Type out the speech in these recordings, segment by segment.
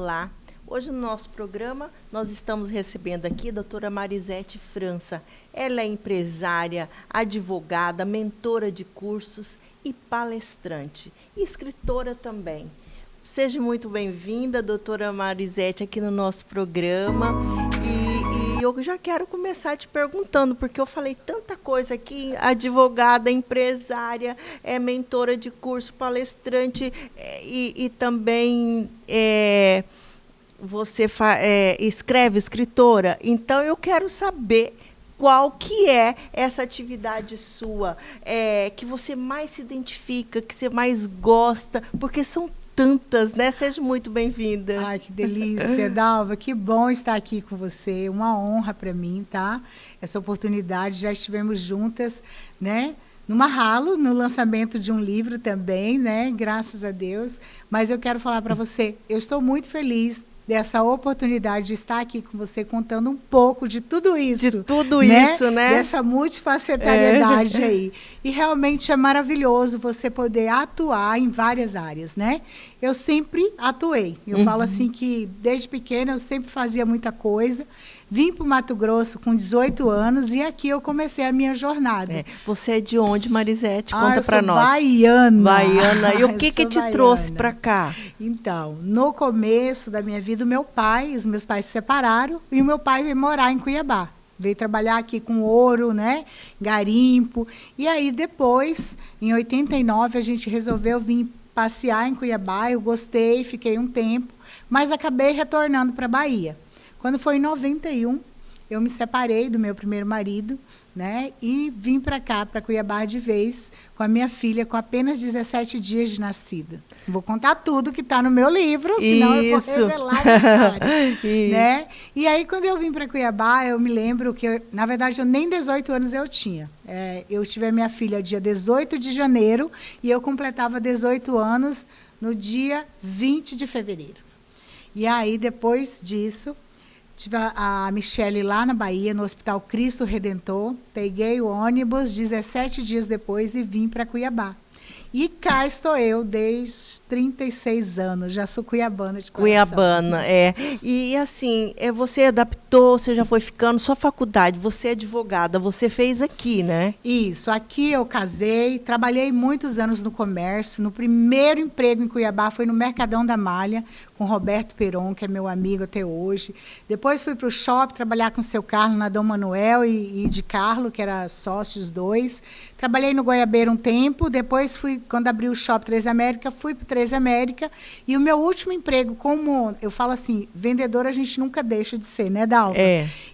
Olá, hoje no nosso programa nós estamos recebendo aqui a doutora Marisete França. Ela é empresária, advogada, mentora de cursos e palestrante, e escritora também. Seja muito bem-vinda, doutora Marisete, aqui no nosso programa. E eu já quero começar te perguntando, porque eu falei tanta coisa aqui, advogada, empresária, mentora de curso, palestrante, e também você escreve, escritora. Então, eu quero saber qual que é essa atividade sua, que você mais se identifica, que você mais gosta, porque são tantas, né? Seja muito bem-vinda. Ai, que delícia, Dalva, que bom estar aqui com você, uma honra para mim, tá? Essa oportunidade, já estivemos juntas, né? No Mahalo, no lançamento de um livro também, né? Graças a Deus. Mas eu quero falar para você, eu estou muito feliz dessa oportunidade de estar aqui com você, contando um pouco de tudo isso. De tudo isso, né? Dessa multifacetariedade aí. E realmente é maravilhoso você poder atuar em várias áreas, né? Eu sempre atuei. Eu falo assim que, desde pequena, eu sempre fazia muita coisa. Vim para o Mato Grosso com 18 anos e aqui eu comecei a minha jornada. Você é de onde, Marisete? Conta para nós. Baiana. Baiana. E o que te baiana. Trouxe para cá? Então, no começo da minha vida, os meus pais se separaram e o meu pai veio morar em Cuiabá. Veio trabalhar aqui com ouro, né? Garimpo. E aí, depois, em 89, a gente resolveu vir passear em Cuiabá. Eu gostei, fiquei um tempo, mas acabei retornando para a Bahia. Quando foi em 91, eu me separei do meu primeiro marido, né? E vim para cá, para Cuiabá de vez, com a minha filha, com apenas 17 dias de nascida. Vou contar tudo que está no meu livro, senão eu vou revelar a história. Né? E aí, quando eu vim para Cuiabá, eu me lembro que, na verdade, eu nem 18 anos eu tinha. Eu tive a minha filha dia 18 de janeiro e eu completava 18 anos no dia 20 de fevereiro. E aí, depois disso, tive a Michele lá na Bahia, no Hospital Cristo Redentor. Peguei o ônibus 17 dias depois e vim para Cuiabá. E cá estou eu desde 36 anos. Já sou cuiabana de coração. Cuiabana, E assim, você adaptou, você já foi ficando, sua faculdade, você é advogada, você fez aqui, né? Isso, aqui eu casei, trabalhei muitos anos no comércio. No primeiro emprego em Cuiabá foi no Mercadão da Malha, com Roberto Peron, que é meu amigo até hoje. Depois fui para o shopping trabalhar com o seu Carlos, na Dom Manuel e de Carlo, que era sócios dois. Trabalhei no Goiabeira um tempo, depois quando abriu o Shopping Três América, fui para o Três América. E o meu último emprego, como eu falo assim, vendedora a gente nunca deixa de ser, né, Dalva?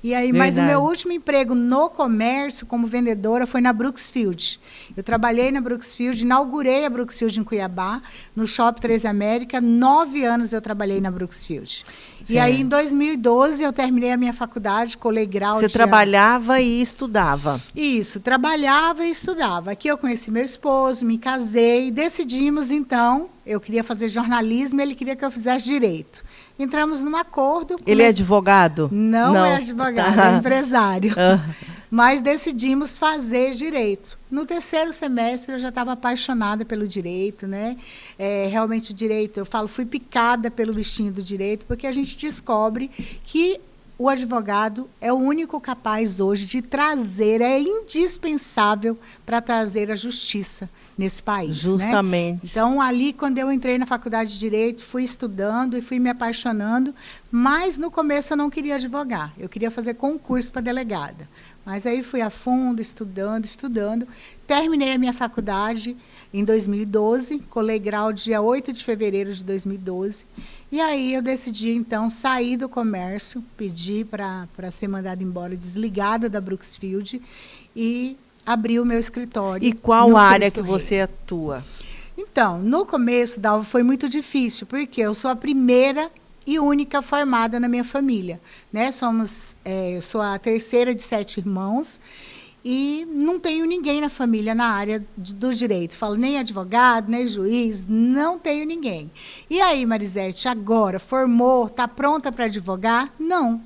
E aí, mas o meu último emprego no comércio, como vendedora, foi na Brooksfield. Eu trabalhei na Brooksfield, inaugurei a Brooksfield em Cuiabá, no Shopping Três América. 9 anos eu trabalhei na Brooksfield. Sim. E aí, em 2012, eu terminei a minha faculdade, colei grau. Você trabalhava e estudava? Isso, trabalhava e estudava. Aqui eu conheci meu esposo, me casei, decidimos, então, eu queria fazer jornalismo e ele queria que eu fizesse direito. Entramos num acordo. Ele é advogado? Não é advogado, é empresário. Mas decidimos fazer direito. No terceiro semestre, eu já estava apaixonada pelo direito, né? Realmente o direito, eu falo, fui picada pelo bichinho do direito, porque a gente descobre que o advogado é o único capaz hoje de trazer, é indispensável para trazer a justiça nesse país. Justamente. Né? Então, ali, quando eu entrei na faculdade de Direito, fui estudando e fui me apaixonando, mas no começo eu não queria advogar, eu queria fazer concurso para delegada. Mas aí fui a fundo, estudando. Terminei a minha faculdade em 2012, colei grau dia 8 de fevereiro de 2012. E aí eu decidi, então, sair do comércio, pedi para ser mandada embora, desligada da Brooksfield, e abrir o meu escritório. E qual área que você atua? Então, no começo, Dalva, foi muito difícil, porque eu sou a primeira e única formada na minha família, né? Eu sou a terceira de 7 irmãos e não tenho ninguém na família na área do direito. Falo, nem advogado, nem juiz, não tenho ninguém. E aí, Marisete, agora formou, está pronta para advogar? Não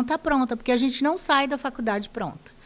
está pronta, porque a gente não sai da faculdade pronta.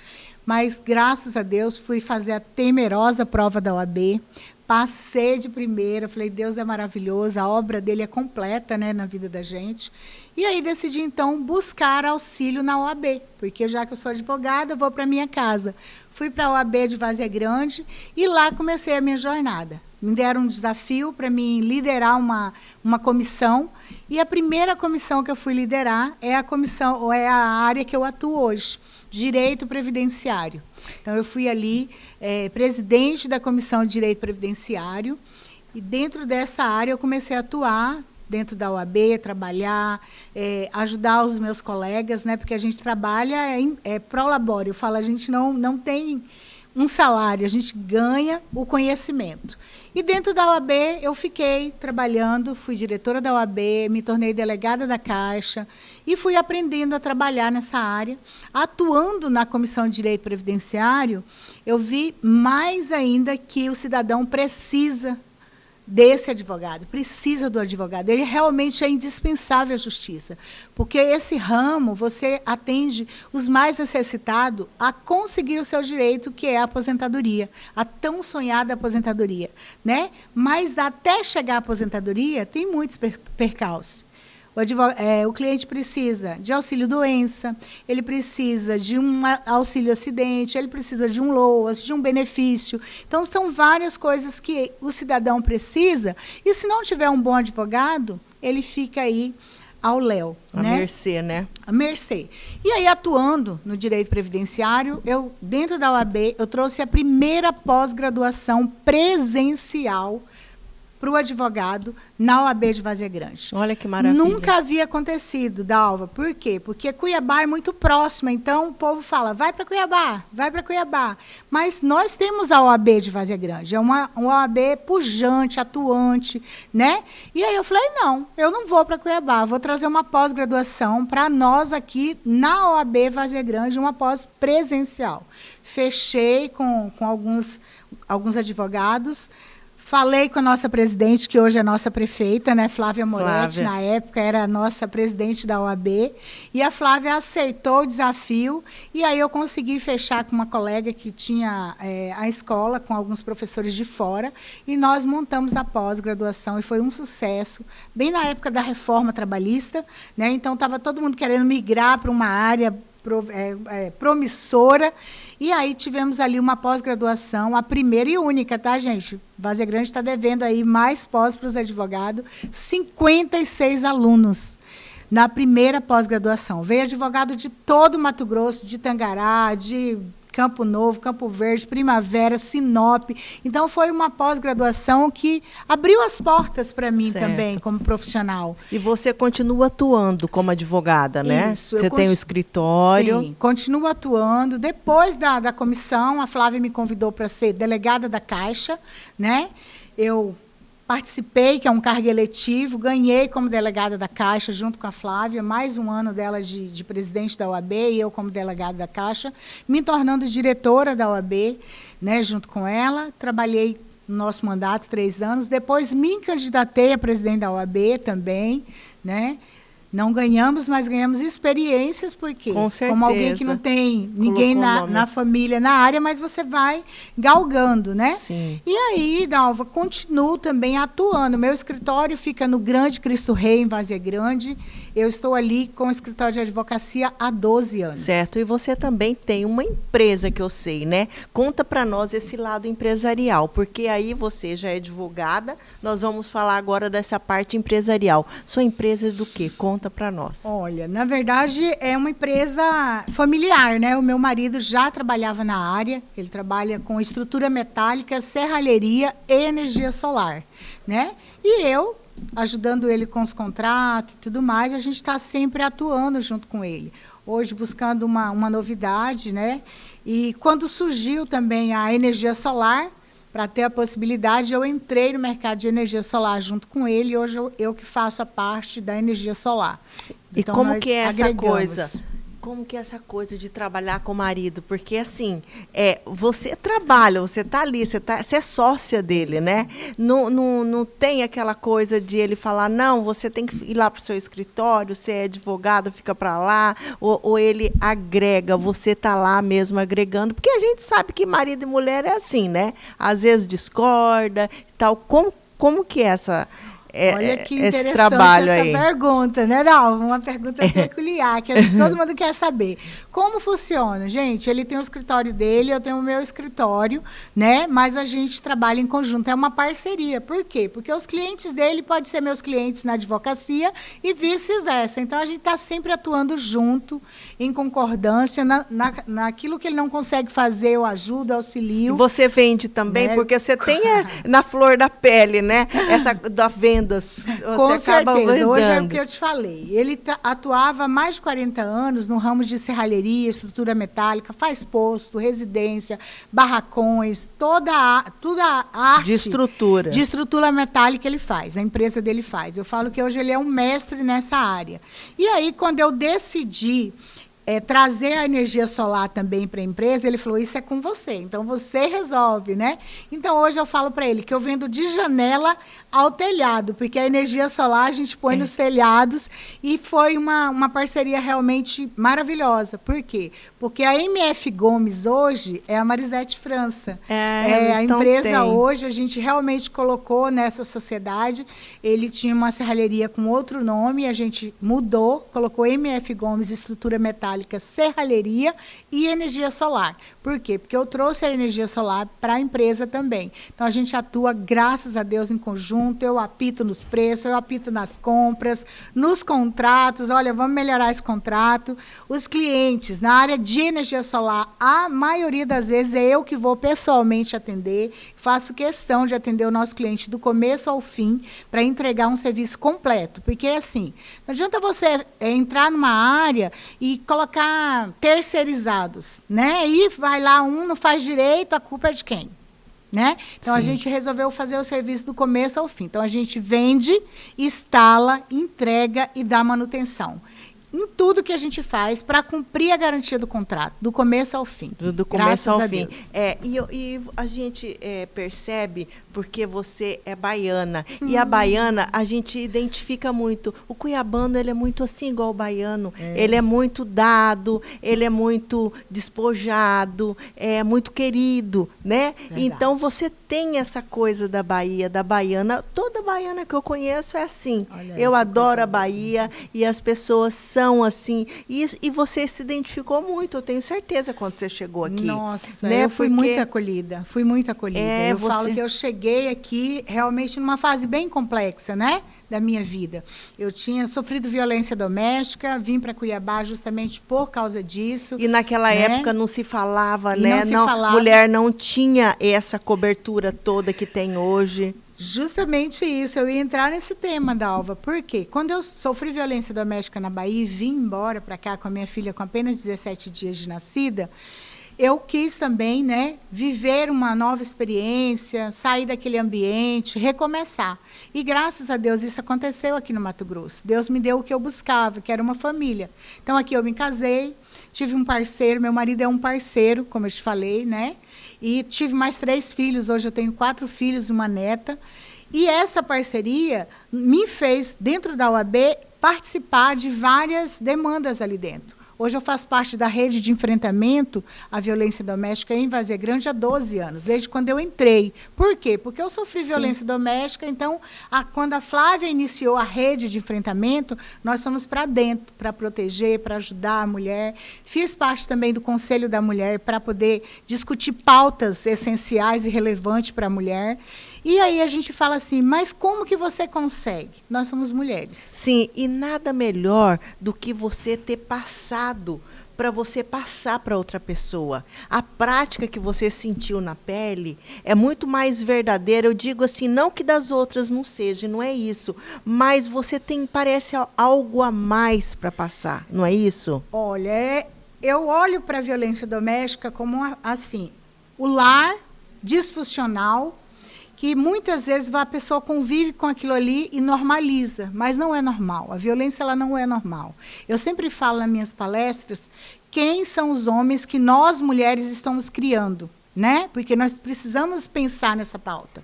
Mas, graças a Deus, fui fazer a temerosa prova da OAB, Passei de primeira, falei, Deus é maravilhoso, a obra dele é completa, né, na vida da gente. E aí decidi, então, buscar auxílio na OAB, porque já que eu sou advogada, eu vou para a minha casa. Fui para a OAB de Várzea Grande e lá comecei a minha jornada. Me deram um desafio para mim liderar uma comissão, e a primeira comissão que eu fui liderar é a área que eu atuo hoje, Direito Previdenciário. Então, eu fui ali presidente da Comissão de Direito Previdenciário, e dentro dessa área eu comecei a atuar dentro da OAB, trabalhar, ajudar os meus colegas, né, porque a gente trabalha pro labore. Eu falo, a gente não tem um salário, a gente ganha o conhecimento. E dentro da OAB eu fiquei trabalhando, fui diretora da OAB, me tornei delegada da Caixa e fui aprendendo a trabalhar nessa área. Atuando na Comissão de Direito Previdenciário, eu vi mais ainda que o cidadão precisa desse advogado, precisa do advogado. Ele realmente é indispensável à justiça, porque esse ramo você atende os mais necessitados a conseguir o seu direito, que é a aposentadoria, a tão sonhada aposentadoria, né? Mas até chegar à aposentadoria tem muitos percalços. O cliente precisa de auxílio-doença, ele precisa de um auxílio-acidente, ele precisa de um LOAS, de um benefício. Então, são várias coisas que o cidadão precisa, e se não tiver um bom advogado, ele fica aí ao léu. À mercê, né? À mercê. E aí, atuando no direito previdenciário, dentro da OAB, eu trouxe a primeira pós-graduação presencial para o advogado na OAB de Várzea Grande. Olha que maravilha. Nunca havia acontecido, Dalva. Por quê? Porque Cuiabá é muito próxima, então o povo fala, vai para Cuiabá, vai para Cuiabá. Mas nós temos a OAB de Várzea Grande, é uma OAB pujante, atuante, né? E aí eu falei, não, eu não vou para Cuiabá, vou trazer uma pós-graduação para nós aqui na OAB Várzea Grande, uma pós-presencial. Fechei com alguns advogados. Falei com a nossa presidente, que hoje é nossa prefeita, né, Flávia Moretti, na época era a nossa presidente da OAB, e a Flávia aceitou o desafio, e aí eu consegui fechar com uma colega que tinha a escola, com alguns professores de fora, e nós montamos a pós-graduação, e foi um sucesso, bem na época da reforma trabalhista, né, então estava todo mundo querendo migrar para uma área promissora, e aí tivemos ali uma pós-graduação, a primeira e única, tá, gente? Várzea Grande está devendo aí mais pós para os advogados, 56 alunos na primeira pós-graduação. Veio advogado de todo o Mato Grosso, de Tangará, de Campo Novo, Campo Verde, Primavera, Sinop. Então, foi uma pós-graduação que abriu as portas para mim também, como profissional. E você continua atuando como advogada, né? Isso. Você tem um escritório. Sim, continuo atuando. Depois da comissão, a Flávia me convidou para ser delegada da Caixa, né? Eu participei, que é um cargo eletivo, ganhei como delegada da Caixa, junto com a Flávia, mais um ano dela de presidente da OAB, e eu como delegada da Caixa, me tornando diretora da OAB, né, junto com ela. Trabalhei no nosso mandato 3 anos, depois me candidatei a presidente da OAB também, né? Não ganhamos, mas ganhamos experiências, porque com certeza, como alguém que não tem ninguém na família, na área, mas você vai galgando, né? Sim. E aí, Dalva, continuo também atuando. Meu escritório fica no Grande Cristo Rei, em Várzea Grande. Eu estou ali com o escritório de advocacia há 12 anos. Certo. E você também tem uma empresa, que eu sei, né? Conta para nós esse lado empresarial, porque aí você já é advogada, nós vamos falar agora dessa parte empresarial. Sua empresa é do quê? Conta para nós. Olha, na verdade, é uma empresa familiar, né? O meu marido já trabalhava na área, ele trabalha com estrutura metálica, serralheria e energia solar, né? E eu, ajudando ele com os contratos e tudo mais, a gente está sempre atuando junto com ele. Hoje, buscando uma novidade, né? E quando surgiu também a energia solar, para ter a possibilidade, eu entrei no mercado de energia solar junto com ele, e hoje eu que faço a parte da energia solar. E então, como que é essa coisa? como que é essa coisa de trabalhar com o marido? Porque, assim, você trabalha, você está ali, você é sócia dele, né? Não tem aquela coisa de ele falar, não, você tem que ir lá para o seu escritório, você é advogado, fica para lá, ou ele agrega, você está lá mesmo agregando, porque a gente sabe que marido e mulher é assim, né? Às vezes discorda e tal. Como que é Olha que esse interessante trabalho essa aí? pergunta, né, Dalva? Uma pergunta peculiar, que todo mundo quer saber. Como funciona? Gente, ele tem o escritório dele, eu tenho o meu escritório, né? Mas a gente trabalha em conjunto, é uma parceria. Por quê? Porque os clientes dele podem ser meus clientes na advocacia e vice-versa. Então, a gente está sempre atuando junto, em concordância, naquilo que ele não consegue fazer, eu ajudo, auxilio. E você vende também, né? Porque você tem na flor da pele, né? Essa da venda. Com certeza, hoje é o que eu te falei. Ele atuava há mais de 40 anos no ramo de serralheria, estrutura metálica, faz posto, residência, barracões, toda a arte de estrutura metálica ele faz, a empresa dele faz. Eu falo que hoje ele é um mestre nessa área. E aí, quando eu decidi trazer a energia solar também para a empresa, ele falou, isso é com você, então você resolve, né? Então, hoje eu falo para ele que eu vendo de janela ao telhado, porque a energia solar a gente põe nos telhados, e foi uma parceria realmente maravilhosa. Por quê? Porque a MF Gomes hoje é a Marisete França. A então empresa hoje, a gente realmente colocou nessa sociedade, ele tinha uma serralheria com outro nome, a gente mudou, colocou MF Gomes Estrutura Metálica, Serralheria e Energia Solar. Por quê? Porque eu trouxe a energia solar para a empresa também. Então, a gente atua, graças a Deus, em conjunto. Eu apito nos preços, eu apito nas compras, nos contratos. Olha, vamos melhorar esse contrato. Os clientes, na área de energia solar, a maioria das vezes é eu que vou pessoalmente atender. Faço questão de atender o nosso cliente do começo ao fim para entregar um serviço completo. Porque, assim, não adianta você entrar numa área e colocar terceirizados, né? E vai lá, não faz direito, a culpa é de quem? Né? Então, a gente resolveu fazer o serviço do começo ao fim. Então, a gente vende, instala, entrega e dá manutenção. Em tudo que a gente faz para cumprir a garantia do contrato, do começo ao fim. Do começo ao fim. E a gente percebe, porque você é baiana, e a baiana a gente identifica muito. O cuiabano, ele é muito assim, igual o baiano. Ele é muito dado, ele é muito despojado, é muito querido, né? Verdade. Então, você tem essa coisa da Bahia, da baiana. Toda baiana que eu conheço é assim. Eu adoro a Bahia, e as pessoas são assim, e você se identificou muito, eu tenho certeza, quando você chegou aqui. Nossa, né? Eu fui muito acolhida, eu falo que eu cheguei aqui realmente numa fase bem complexa, né, da minha vida. Eu tinha sofrido violência doméstica, vim para Cuiabá justamente por causa disso. E naquela época não se falava, né? Mulher não tinha essa cobertura toda que tem hoje. Justamente isso, eu ia entrar nesse tema, Dalva. Por quê? Quando eu sofri violência doméstica na Bahia e vim embora para cá com a minha filha com apenas 17 dias de nascida, eu quis também, né, viver uma nova experiência, sair daquele ambiente, recomeçar. E, graças a Deus, isso aconteceu aqui no Mato Grosso. Deus me deu o que eu buscava, que era uma família. Então, aqui eu me casei, tive um parceiro, meu marido é um parceiro, como eu te falei, né? E tive mais 3 filhos, hoje eu tenho 4 filhos e uma neta. E essa parceria me fez, dentro da OAB, participar de várias demandas ali dentro. Hoje eu faço parte da rede de enfrentamento à violência doméstica em Várzea Grande há 12 anos, desde quando eu entrei. Por quê? Porque eu sofri violência doméstica, então, quando a Flávia iniciou a rede de enfrentamento, nós fomos para dentro, para proteger, para ajudar a mulher. Fiz parte também do Conselho da Mulher para poder discutir pautas essenciais e relevantes para a mulher. E aí a gente fala assim, mas como que você consegue? Nós somos mulheres. Sim, e nada melhor do que você ter passado para você passar para outra pessoa. A prática que você sentiu na pele é muito mais verdadeira. Eu digo assim, não que das outras não seja, não é isso, mas você tem, parece, algo a mais para passar, não é isso? Olha, eu olho para a violência doméstica como assim, o lar disfuncional, que muitas vezes a pessoa convive com aquilo ali e normaliza, mas não é normal. A violência ela não é normal. Eu sempre falo nas minhas palestras quem são os homens que nós mulheres estamos criando, né? Porque nós precisamos pensar nessa pauta.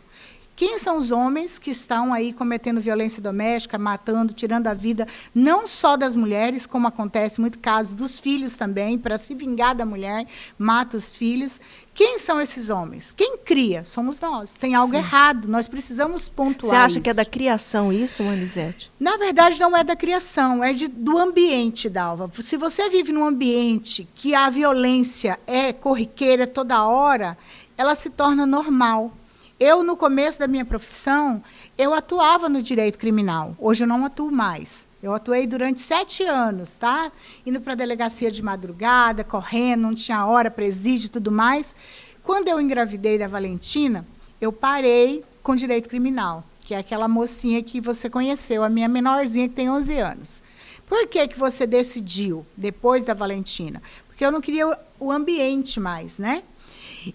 Quem são os homens que estão aí cometendo violência doméstica, matando, tirando a vida, não só das mulheres, como acontece muito caso dos filhos também, para se vingar da mulher, mata os filhos. Quem são esses homens? Quem cria? Somos nós. Tem algo errado, nós precisamos pontuar. Você acha isso. que é da criação isso, Marisete? Na verdade, não é da criação, é do ambiente, Dalva. Se você vive num ambiente que a violência é corriqueira toda hora, ela se torna normal. Eu, no começo da minha profissão, eu atuava no direito criminal. Hoje eu não atuo mais. Eu atuei durante 7 anos, tá? Indo para a delegacia de madrugada, correndo, não tinha hora, presídio e tudo mais. Quando eu engravidei da Valentina, eu parei com direito criminal, que é aquela mocinha que você conheceu, a minha menorzinha que tem 11 anos. Por que que você decidiu, depois da Valentina? Porque eu não queria o ambiente mais, né?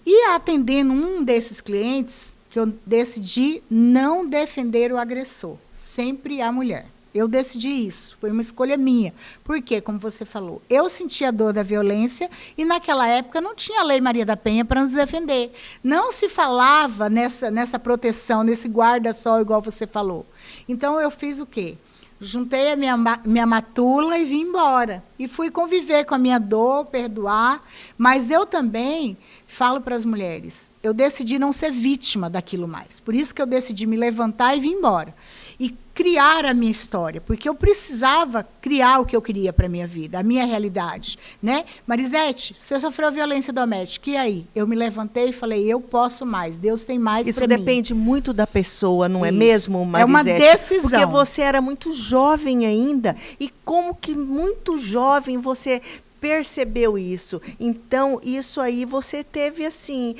E atendendo um desses clientes, que eu decidi não defender o agressor, sempre a mulher. Eu decidi isso, foi uma escolha minha. Porque, como você falou, eu senti a dor da violência e naquela época não tinha a Lei Maria da Penha para nos defender. Não se falava nessa proteção, nesse guarda-sol, igual você falou. Então, eu fiz o quê? Juntei a minha matula e vim embora. E fui conviver com a minha dor, perdoar. Mas eu também falo para as mulheres, eu decidi não ser vítima daquilo mais. Por isso que eu decidi me levantar e vir embora. E criar a minha história, porque eu precisava criar o que eu queria para a minha vida, a minha realidade. Né? Marisete, você sofreu violência doméstica, e aí? Eu me levantei e falei, eu posso mais, Deus tem mais para mim. Isso depende muito da pessoa, não é mesmo, Marisete? É uma decisão. Porque você era muito jovem ainda, e como que muito jovem você percebeu isso? Então, isso aí você teve, assim,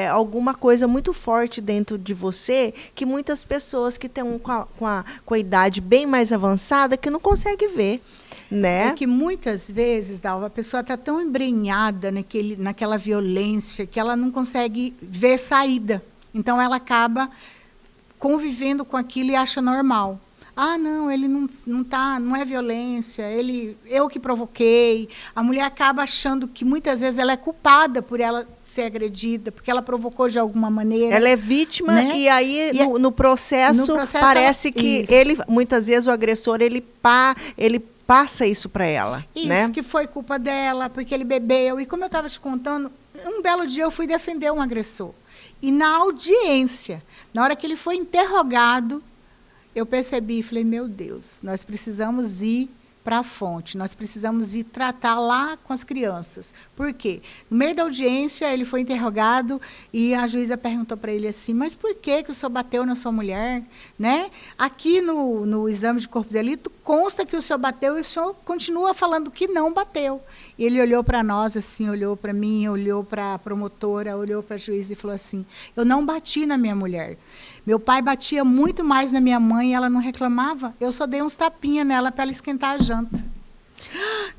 alguma coisa muito forte dentro de você que muitas pessoas que estão com a idade bem mais avançada que não conseguem ver, né? É que muitas vezes, Dalva, a pessoa está tão embrenhada naquela violência que ela não consegue ver saída. Então, ela acaba convivendo com aquilo e acha normal. Ah, não, ele não é violência, eu que provoquei. A mulher acaba achando que muitas vezes ela é culpada por ela ser agredida, porque ela provocou de alguma maneira. Ela é vítima, né? E aí no processo parece que ele, muitas vezes o agressor, ele passa isso para ela. Isso, né? Que foi culpa dela, porque ele bebeu. E como eu estava te contando, um belo dia eu fui defender um agressor. E na audiência, na hora que ele foi interrogado, eu percebi e falei, meu Deus, nós precisamos ir para a fonte, nós precisamos ir tratar lá com as crianças. Por quê? No meio da audiência, ele foi interrogado e a juíza perguntou para ele assim, mas por que o senhor bateu na sua mulher? Né? Aqui no exame de corpo de delito, consta que o senhor bateu e o senhor continua falando que não bateu. E ele olhou para nós, assim, olhou para mim, olhou para a promotora, olhou para a juíza e falou assim, eu não bati na minha mulher. Meu pai batia muito mais na minha mãe e ela não reclamava. Eu só dei uns tapinhas nela para ela esquentar a janta.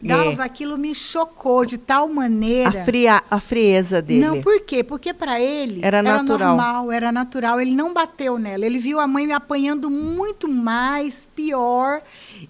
Dalva, aquilo me chocou de tal maneira. A frieza dele. Não, por quê? Porque para ele era normal, era natural. Ele não bateu nela. Ele viu a mãe me apanhando muito mais, pior.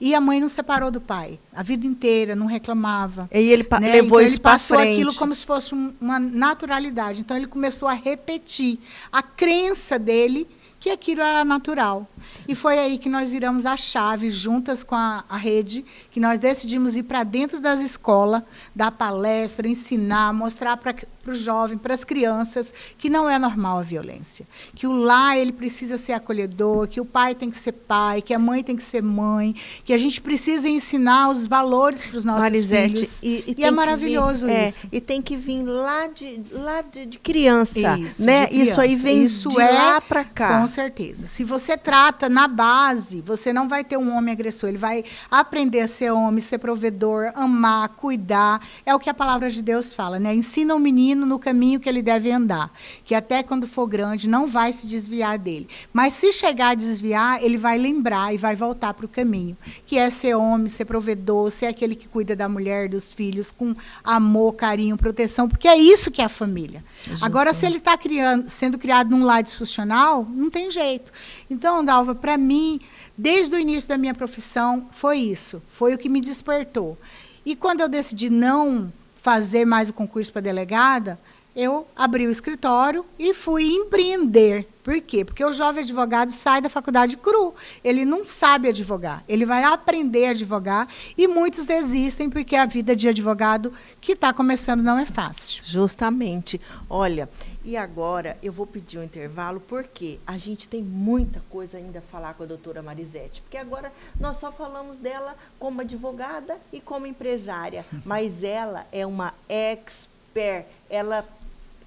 E a mãe não separou do pai. A vida inteira, não reclamava. E ele levou então, isso para frente. Ele passou aquilo como se fosse uma naturalidade. Então, ele começou a repetir a crença dele que aquilo era natural. E foi aí que nós viramos a chave, juntas com a rede, que nós decidimos ir para dentro das escolas, dar palestra, ensinar, mostrar para o jovem, para as crianças, que não é normal a violência. Que o lar ele precisa ser acolhedor, que o pai tem que ser pai, que a mãe tem que ser mãe, que a gente precisa ensinar os valores para os nossos filhos. E é maravilhoso isso. E tem que vir lá de criança. Isso, né? de criança. Isso aí vem de lá para cá. Com certeza. Se você trata na base, você não vai ter um homem agressor. Ele vai aprender a ser homem, ser provedor, amar, cuidar. É o que a palavra de Deus fala, né? Ensina o menino no caminho que ele deve andar, que até quando for grande não vai se desviar dele. Mas se chegar a desviar, ele vai lembrar e vai voltar para o caminho, que é ser homem, ser provedor, ser aquele que cuida da mulher, dos filhos, com amor, carinho, proteção, porque é isso que é a família. Agora, se ele está sendo criado num lar disfuncional, não tem jeito. Então, Dalva, para mim, desde o início da minha profissão, foi isso. Foi o que me despertou. E quando eu decidi não fazer mais o concurso para delegada, eu abri o escritório e fui empreender. Por quê? Porque o jovem advogado sai da faculdade cru. Ele não sabe advogar. Ele vai aprender a advogar e muitos desistem porque a vida de advogado que está começando não é fácil. Justamente. Olha, e agora eu vou pedir um intervalo porque a gente tem muita coisa ainda a falar com a doutora Marisete. Porque agora nós só falamos dela como advogada e como empresária. Mas ela é uma expert. Ela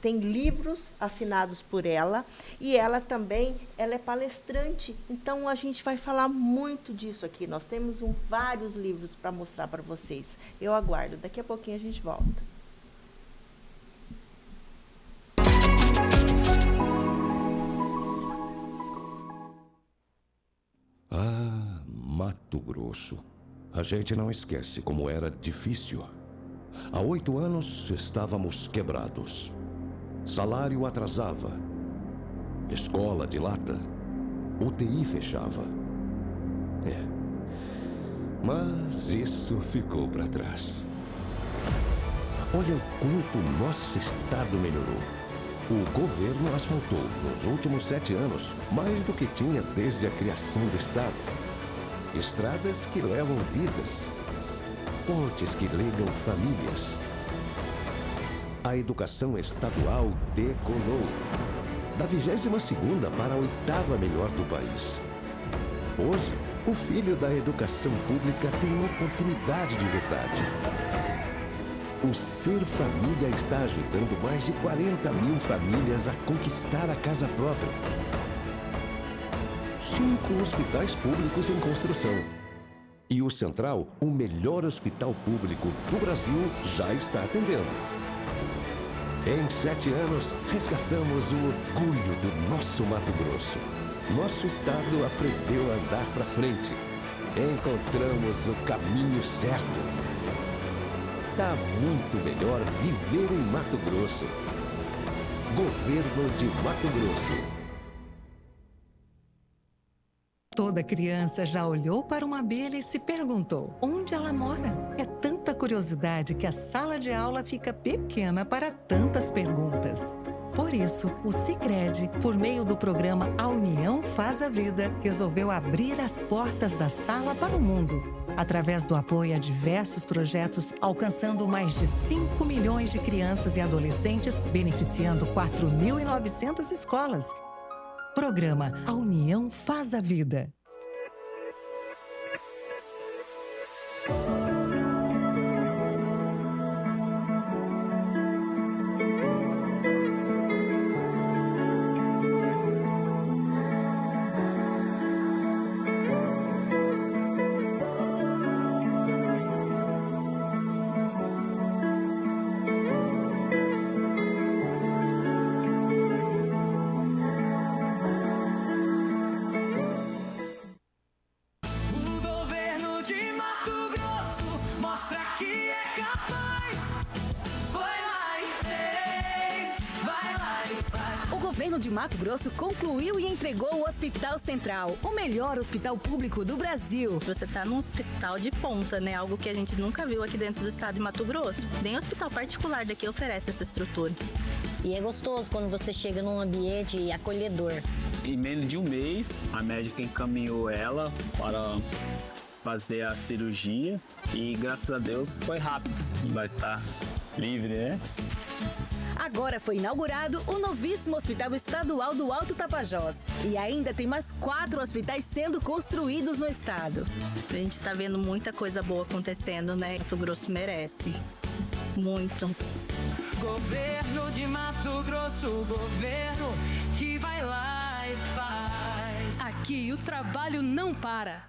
tem livros assinados por ela e ela também é palestrante. Então, a gente vai falar muito disso aqui. Nós temos vários livros para mostrar para vocês. Eu aguardo. Daqui a pouquinho a gente volta. Ah, Mato Grosso. A gente não esquece como era difícil. Há 8 anos estávamos quebrados. Salário atrasava. Escola de lata. UTI fechava. Mas isso ficou para trás. Olha o quanto nosso estado melhorou. O governo asfaltou, nos últimos 7 anos, mais do que tinha desde a criação do estado. Estradas que levam vidas. Pontes que ligam famílias. A educação estadual decolou. Da 22ª para a 8ª melhor do país. Hoje, o filho da educação pública tem uma oportunidade de verdade. O Ser Família está ajudando mais de 40 mil famílias a conquistar a casa própria. 5 hospitais públicos em construção. E o Central, o melhor hospital público do Brasil, já está atendendo. Em 7 anos, resgatamos o orgulho do nosso Mato Grosso. Nosso estado aprendeu a andar para frente. Encontramos o caminho certo. Tá muito melhor viver em Mato Grosso. Governo de Mato Grosso. Toda criança já olhou para uma abelha e se perguntou onde ela mora. É tanta curiosidade que a sala de aula fica pequena para tantas perguntas. Por isso, o Sicredi, por meio do programa A União Faz a Vida, resolveu abrir as portas da sala para o mundo, através do apoio a diversos projetos, alcançando mais de 5 milhões de crianças e adolescentes, beneficiando 4.900 escolas. Programa A União Faz a Vida. O governo de Mato Grosso concluiu e entregou o Hospital Central, o melhor hospital público do Brasil. Você está num hospital de ponta, né? Algo que a gente nunca viu aqui dentro do estado de Mato Grosso. Nem hospital particular daqui oferece essa estrutura. E é gostoso quando você chega num ambiente acolhedor. Em menos de um mês, a médica encaminhou ela para fazer a cirurgia e, graças a Deus, foi rápido. Vai estar livre, né? Agora foi inaugurado o novíssimo Hospital Estadual do Alto Tapajós. E ainda tem mais 4 hospitais sendo construídos no estado. A gente está vendo muita coisa boa acontecendo, né? Mato Grosso merece. Muito. Governo de Mato Grosso, governo que vai lá e faz. Aqui o trabalho não para.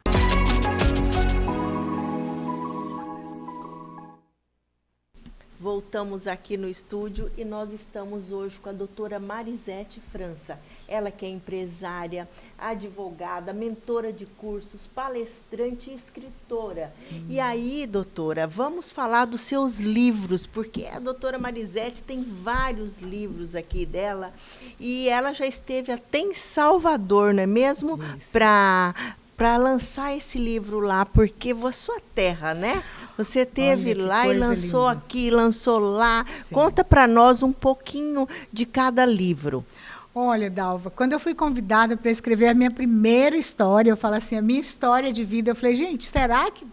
Voltamos aqui no estúdio e nós estamos hoje com a doutora Marisete França. Ela que é empresária, advogada, mentora de cursos, palestrante e escritora. E aí, doutora, vamos falar dos seus livros, porque a doutora Marisete tem vários livros aqui dela e ela já esteve até em Salvador, não é mesmo? Para lançar esse livro lá, porque a sua terra, né? Você teve lá e lançou linda. Aqui, lançou lá. Sim. Conta para nós um pouquinho de cada livro. Olha, Dalva, quando eu fui convidada para escrever a minha primeira história, eu falo assim, a minha história de vida, eu falei, gente, será que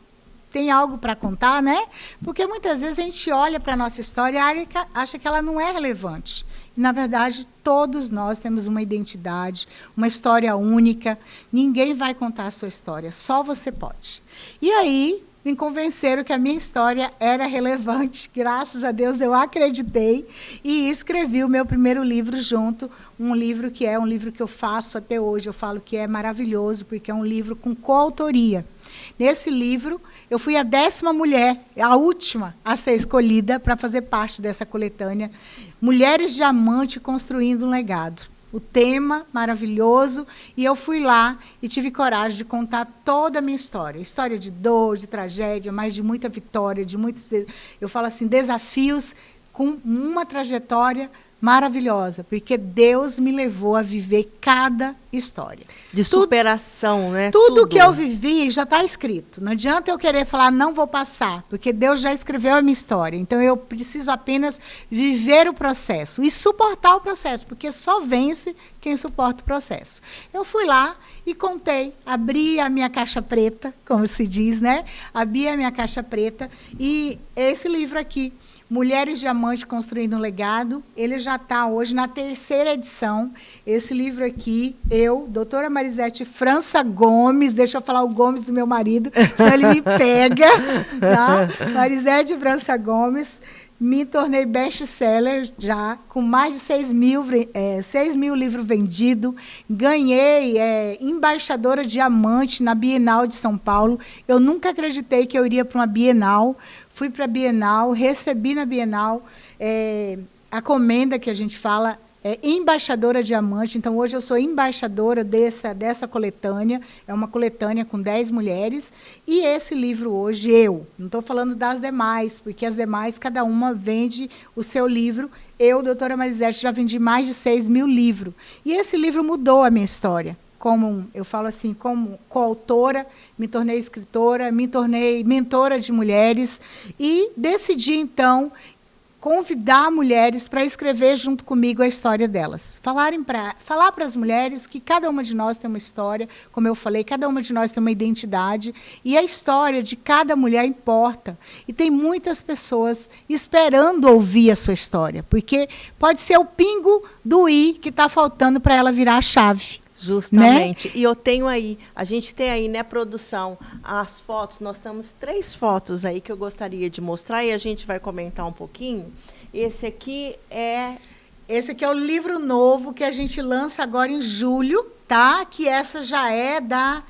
tem algo para contar, né? Porque muitas vezes a gente olha para a nossa história e acha que ela não é relevante. E, na verdade, todos nós temos uma identidade, uma história única. Ninguém vai contar a sua história, só você pode. E aí, me convenceram que a minha história era relevante. Graças a Deus, eu acreditei e escrevi o meu primeiro livro junto. Um livro que é um livro que eu faço até hoje. Eu falo que é maravilhoso, porque é um livro com coautoria. Nesse livro, eu fui a 10ª mulher, a última a ser escolhida para fazer parte dessa coletânea. Mulheres Diamante Construindo um Legado. O tema maravilhoso, e eu fui lá e tive coragem de contar toda a minha história. História de dor, de tragédia, mas de muita vitória, de muitos, eu falo assim, desafios com uma trajetória maravilhosa, porque Deus me levou a viver cada história. De superação, né? Tudo que eu vivi já está escrito. Não adianta eu querer falar, não vou passar, porque Deus já escreveu a minha história. Então, eu preciso apenas viver o processo e suportar o processo, porque só vence quem suporta o processo. Eu fui lá e contei, abri a minha caixa preta, como se diz, né? Abri a minha caixa preta e esse livro aqui, Mulheres Diamante Construindo um Legado, ele já está hoje na 3ª edição. Esse livro aqui, eu, doutora Marisete França Gomes, deixa eu falar o Gomes do meu marido, senão ele me pega, tá? Marisete França Gomes, me tornei best-seller já, com mais de 6 mil livros vendidos. Ganhei embaixadora diamante na Bienal de São Paulo. Eu nunca acreditei que eu iria para uma Bienal. Fui para a Bienal, recebi na Bienal a comenda que a gente fala, embaixadora diamante. Então, hoje eu sou embaixadora dessa coletânea. É uma coletânea com 10 mulheres. E esse livro hoje, não estou falando das demais, porque as demais, cada uma vende o seu livro. Eu, doutora Marisete, já vendi mais de 6 mil livros. E esse livro mudou a minha história. Como eu falo assim, como coautora, me tornei escritora, me tornei mentora de mulheres e decidi, então, convidar mulheres para escrever junto comigo a história delas. Falar para as mulheres que cada uma de nós tem uma história, como eu falei, cada uma de nós tem uma identidade, e a história de cada mulher importa. E tem muitas pessoas esperando ouvir a sua história, porque pode ser o pingo do i que está faltando para ela virar a chave. Justamente. Né? E eu tenho aí, a gente tem aí, né, produção, as fotos, nós temos 3 fotos aí que eu gostaria de mostrar e a gente vai comentar um pouquinho. Esse aqui é o livro novo que a gente lança agora em julho, tá? Que essa já é da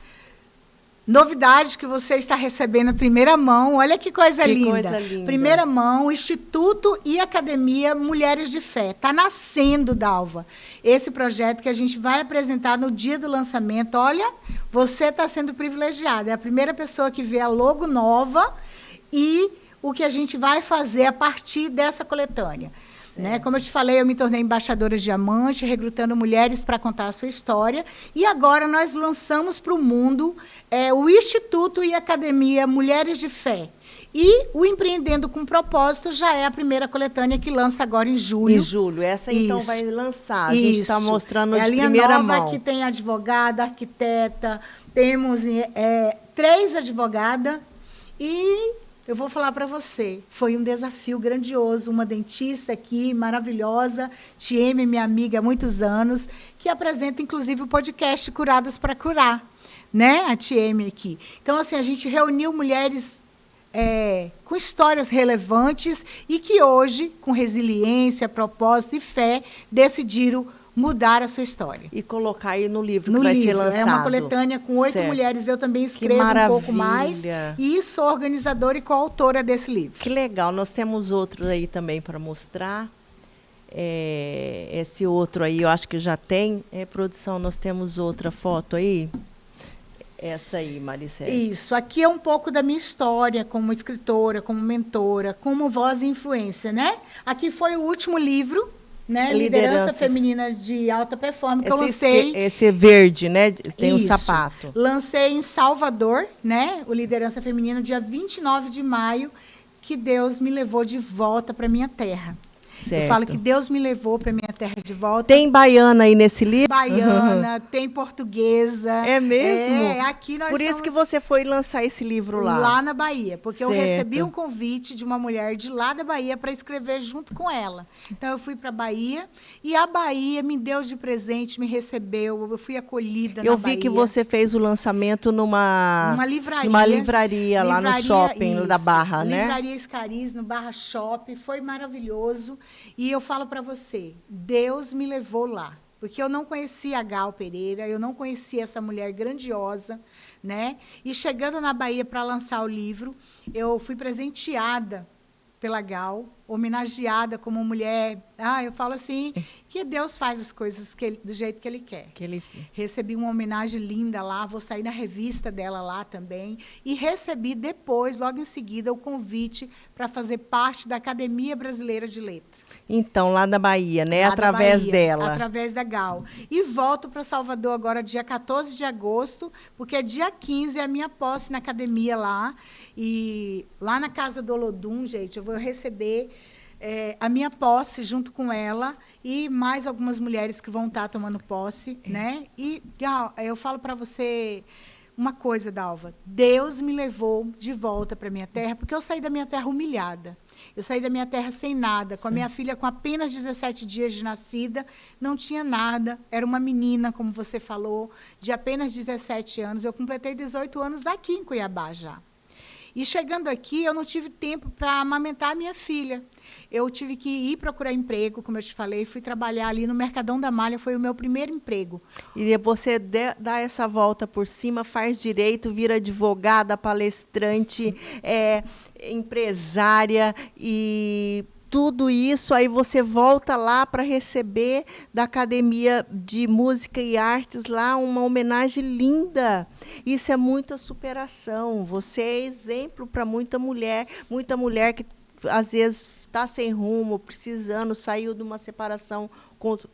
novidade que você está recebendo em primeira mão. Olha que coisa linda. Primeira mão, Instituto e Academia Mulheres de Fé. Está nascendo, Dalva, esse projeto que a gente vai apresentar no dia do lançamento. Olha, você está sendo privilegiada. É a primeira pessoa que vê a logo nova e o que a gente vai fazer a partir dessa coletânea. Né? Como eu te falei, eu me tornei embaixadora diamante, recrutando mulheres para contar a sua história. E agora nós lançamos para o mundo o Instituto e Academia Mulheres de Fé. E o Empreendendo com Propósito já é a primeira coletânea que lança agora em julho. Em julho. Essa, então, vai lançar. A gente está mostrando de primeira mão. É a linha nova que tem advogada, arquiteta, temos 3 advogadas e... eu vou falar para você, foi um desafio grandioso, uma dentista aqui, maravilhosa, Tieme, minha amiga há muitos anos, que apresenta, inclusive, o podcast Curadas para Curar, né? A Tieme aqui. Então, assim, a gente reuniu mulheres com histórias relevantes e que hoje, com resiliência, propósito e fé, decidiram mudar a sua história. E colocar aí no livro No que vai ser livro, lançado. é uma coletânea com 8 Certo. mulheres. Eu também Que escrevo um pouco maravilha. mais e sou organizadora e coautora desse livro. Que legal. Nós temos outro aí também para mostrar. Esse outro aí, eu acho que já tem. Produção, nós temos outra foto aí. Essa aí, Maricela. Isso, aqui é um pouco da minha história como escritora, como mentora, como voz e influência, né? Aqui foi o último livro, né? Liderança Feminina de Alta Performance, que eu lancei. Esse verde, né? Tem um Isso. sapato. Lancei em Salvador, né? O Liderança Feminina, dia 29 de maio, que Deus me levou de volta para minha terra. Certo. Eu falo que Deus me levou para minha terra de volta. Tem baiana aí nesse livro? Baiana, tem portuguesa. É mesmo? Aqui nós Por isso somos que você foi lançar esse livro lá. Lá na Bahia, porque eu Certo. recebi um convite de uma mulher de lá da Bahia para escrever junto com ela. Então, eu fui para a Bahia e a Bahia me deu de presente, me recebeu, eu fui acolhida Eu na vi Bahia. que você fez o lançamento numa livraria lá no shopping da Barra, né? Livraria Escariz, no Barra Shopping. Foi maravilhoso. E eu falo para você, Deus me levou lá. Porque eu não conhecia a Gal Pereira, eu não conhecia essa mulher grandiosa, né? E chegando na Bahia para lançar o livro, eu fui presenteada pela Gal, homenageada como mulher. Eu falo assim, que Deus faz as coisas do jeito que Ele quer. Recebi uma homenagem linda lá, vou sair na revista dela lá também. E recebi depois, logo em seguida, o convite para fazer parte da Academia Brasileira de Letras. Então, lá na Bahia, né? Lá Através da Bahia, dela. Através da Gal. E volto para Salvador agora, dia 14 de agosto, porque dia 15 é a minha posse na academia lá. E lá na Casa do Olodum, gente, eu vou receber a minha posse junto com ela e mais algumas mulheres que vão estar tomando posse, né? E eu falo para você uma coisa, Dalva. Deus me levou de volta para minha terra, porque eu saí da minha terra humilhada. Eu saí da minha terra sem nada, com a minha filha com apenas 17 dias de nascida, não tinha nada, era uma menina, como você falou, de apenas 17 anos. Eu completei 18 anos aqui em Cuiabá já. E chegando aqui, eu não tive tempo para amamentar a minha filha. Eu tive que ir procurar emprego, como eu te falei, fui trabalhar ali no Mercadão da Malha, foi o meu primeiro emprego. E você dá essa volta por cima, faz direito, vira advogada, palestrante, empresária e tudo isso, aí você volta lá para receber da Academia de Música e Artes lá uma homenagem linda. Isso é muita superação. Você é exemplo para muita mulher que às vezes está sem rumo, precisando, saiu de uma separação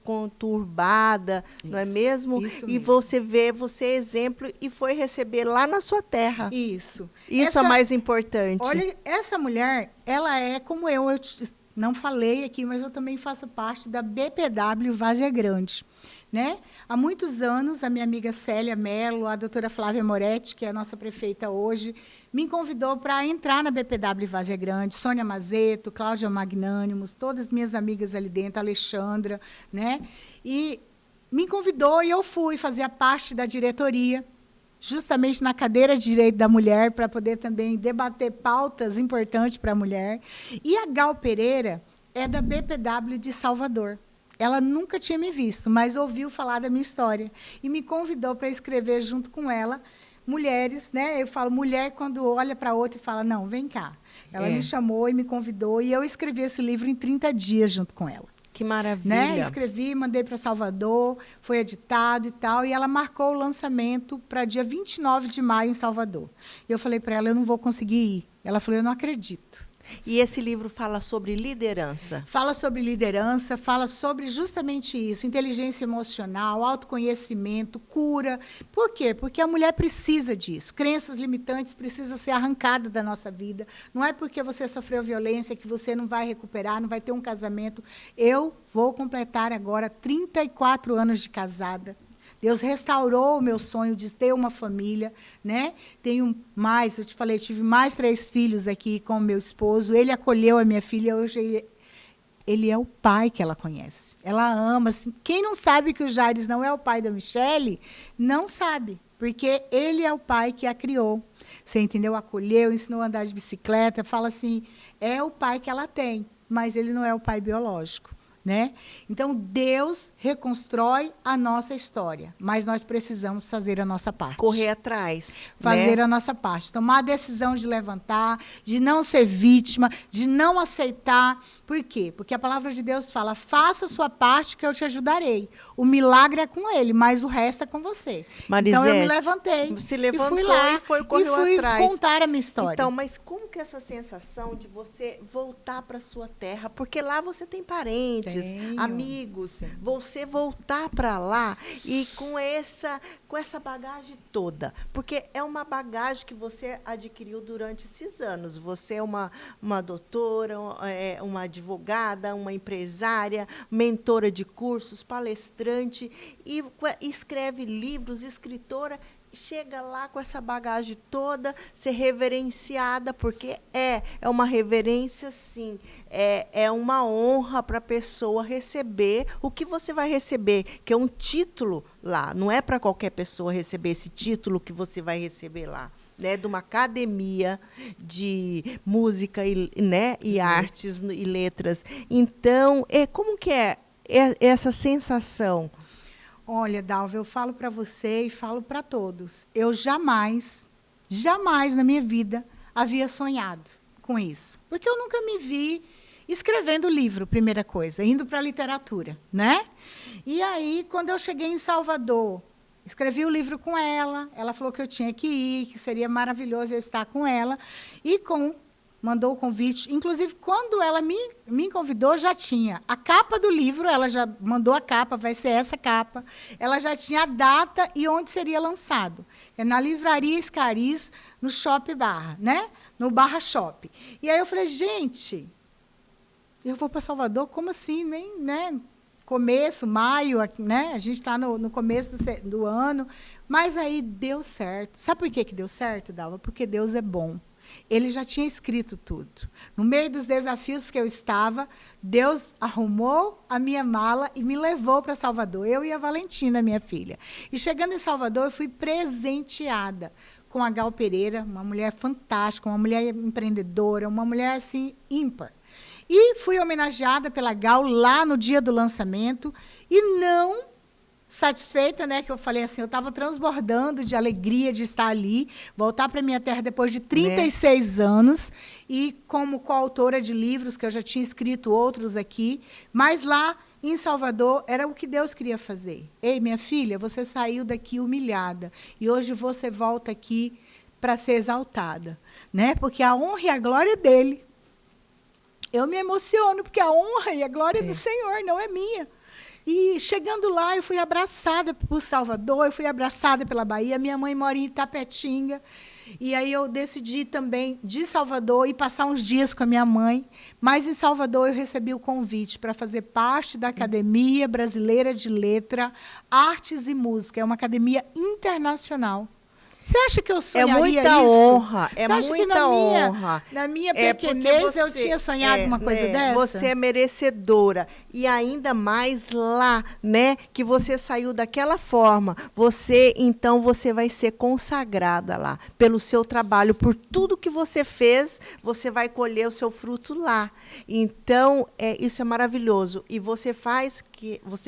conturbada, isso, não é mesmo? Isso e mesmo. Você é exemplo e foi receber lá na sua terra. Isso. Isso é mais importante. Olha, essa mulher, ela é como eu não falei aqui, mas eu também faço parte da BPW Várzea Grande. Né? Há muitos anos, a minha amiga Célia Mello, a doutora Flávia Moretti, que é a nossa prefeita hoje, me convidou para entrar na BPW Várzea Grande, Sônia Mazeto, Cláudia Magnânimos, todas minhas amigas ali dentro, Alexandra, né? E me convidou e eu fui fazer parte da diretoria, justamente na cadeira de Direito da Mulher, para poder também debater pautas importantes para a mulher. E a Gal Pereira é da BPW de Salvador. Ela nunca tinha me visto, mas ouviu falar da minha história e me convidou para escrever junto com ela mulheres, né? Eu falo mulher quando olha para outra e fala, não, vem cá. Ela me chamou e me convidou e eu escrevi esse livro em 30 dias junto com ela. Que maravilha. Né? Escrevi, mandei para Salvador, foi editado e tal, e ela marcou o lançamento para dia 29 de maio em Salvador. E eu falei para ela, eu não vou conseguir ir. Ela falou, eu não acredito. E esse livro fala sobre liderança? Fala sobre liderança, fala sobre justamente isso, inteligência emocional, autoconhecimento, cura. Por quê? Porque a mulher precisa disso. Crenças limitantes precisam ser arrancadas da nossa vida. Não é porque você sofreu violência que você não vai recuperar, não vai ter um casamento. Eu vou completar agora 34 anos de casada. Deus restaurou o meu sonho de ter uma família, né? Tenho mais, eu te falei, tive mais 3 filhos aqui com o meu esposo. Ele acolheu a minha filha, hoje ele é o pai que ela conhece. Ela ama. Assim, quem não sabe que o Jaires não é o pai da Michele, não sabe, porque ele é o pai que a criou. Você entendeu? Acolheu, ensinou a andar de bicicleta, fala assim, é o pai que ela tem, mas ele não é o pai biológico. né? Então, Deus reconstrói a nossa história, mas nós precisamos fazer a nossa parte. Correr atrás. Fazer né? a nossa parte. Tomar a decisão de levantar, de não ser vítima, de não aceitar. Por quê? Porque a palavra de Deus fala, faça a sua parte que eu te ajudarei. O milagre é com ele, mas o resto é com você. Marisete, então, eu me levantei. se levantou e fui lá e correu e fui atrás. contar a minha história. Então, mas como que é essa sensação de você voltar para sua terra? Porque lá você tem parentes, amigos. Sim. Você voltar para lá e com essa bagagem toda. Porque é uma bagagem que você adquiriu durante esses anos. Você é uma doutora, uma advogada, uma empresária, mentora de cursos, palestrante, e escreve livros, escritora. Chega lá com essa bagagem toda, ser reverenciada, porque é uma reverência, sim. É uma honra para a pessoa receber o que você vai receber, que é um título lá. Não é para qualquer pessoa receber esse título que você vai receber lá. Né, de uma academia de música e artes e letras. Então, como que é essa sensação? Olha, Dalva, eu falo para você e falo para todos. Eu jamais na minha vida havia sonhado com isso. Porque eu nunca me vi escrevendo livro, primeira coisa, indo para a literatura, né? E aí, quando eu cheguei em Salvador, escrevi o livro com ela, ela falou que eu tinha que ir, que seria maravilhoso eu estar com ela, e mandou o convite. Inclusive, quando ela me convidou, já tinha a capa do livro, ela já mandou a capa, vai ser essa capa. Ela já tinha a data e onde seria lançado. É na Livraria Escariz, no Shopping Barra, né? No Barra Shopping. E aí eu falei, gente, eu vou para Salvador? Como assim? Nem, né? Começo, maio, né? A gente está no começo do ano. Mas aí deu certo. Sabe por que deu certo, Dalva? Porque Deus é bom. Ele já tinha escrito tudo. No meio dos desafios que eu estava, Deus arrumou a minha mala e me levou para Salvador, eu e a Valentina, minha filha. E chegando em Salvador, eu fui presenteada com a Gal Pereira, uma mulher fantástica, uma mulher empreendedora, uma mulher assim ímpar. E fui homenageada pela Gal lá no dia do lançamento e não satisfeita, né, que eu falei assim, eu estava transbordando de alegria de estar ali, voltar para minha terra depois de 36 anos, e como coautora de livros, que eu já tinha escrito outros aqui, mas lá em Salvador era o que Deus queria fazer. Ei, minha filha, você saiu daqui humilhada, e hoje você volta aqui para ser exaltada, né, porque a honra e a glória é dele. Eu me emociono, porque a honra e a glória é do Senhor, não é minha. E chegando lá, eu fui abraçada por Salvador, eu fui abraçada pela Bahia. Minha mãe mora em Itapetinga. E aí eu decidi também de Salvador ir passar uns dias com a minha mãe. Mas em Salvador eu recebi o convite para fazer parte da Academia Brasileira de Letra, Artes e Música. É uma academia internacional. Você acha que eu sonharia isso? É muita honra, é Você acha muita que honra. Na minha pequenez eu tinha sonhado uma coisa dessa? Você é merecedora. E ainda mais lá, né, que você saiu daquela forma. Então, você vai ser consagrada lá pelo seu trabalho, por tudo que você fez, você vai colher o seu fruto lá. Então, isso é maravilhoso. E você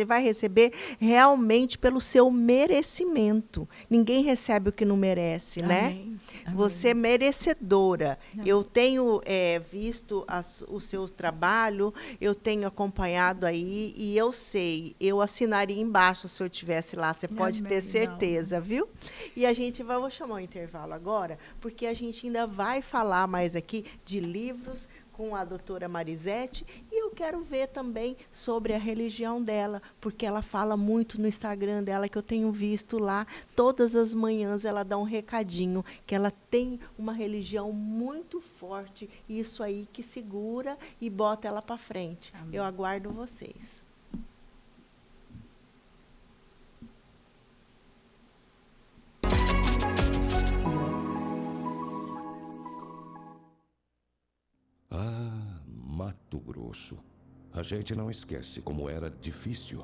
vai receber realmente pelo seu merecimento. Ninguém recebe o que não merece, né? Amém. Você é merecedora. Amém. Eu tenho visto o seu trabalho, eu tenho acompanhado aí, e eu sei, eu assinaria embaixo se eu estivesse lá, você pode ter certeza, viu? E a gente vou chamar um intervalo agora, porque a gente ainda vai falar mais aqui de livros com a doutora Marisete, e eu quero ver também sobre a religião dela, porque ela fala muito no Instagram dela, que eu tenho visto lá, todas as manhãs ela dá um recadinho, que ela tem uma religião muito forte, isso aí que segura e bota ela para frente. Amém. Eu aguardo vocês. Mato Grosso. A gente não esquece como era difícil.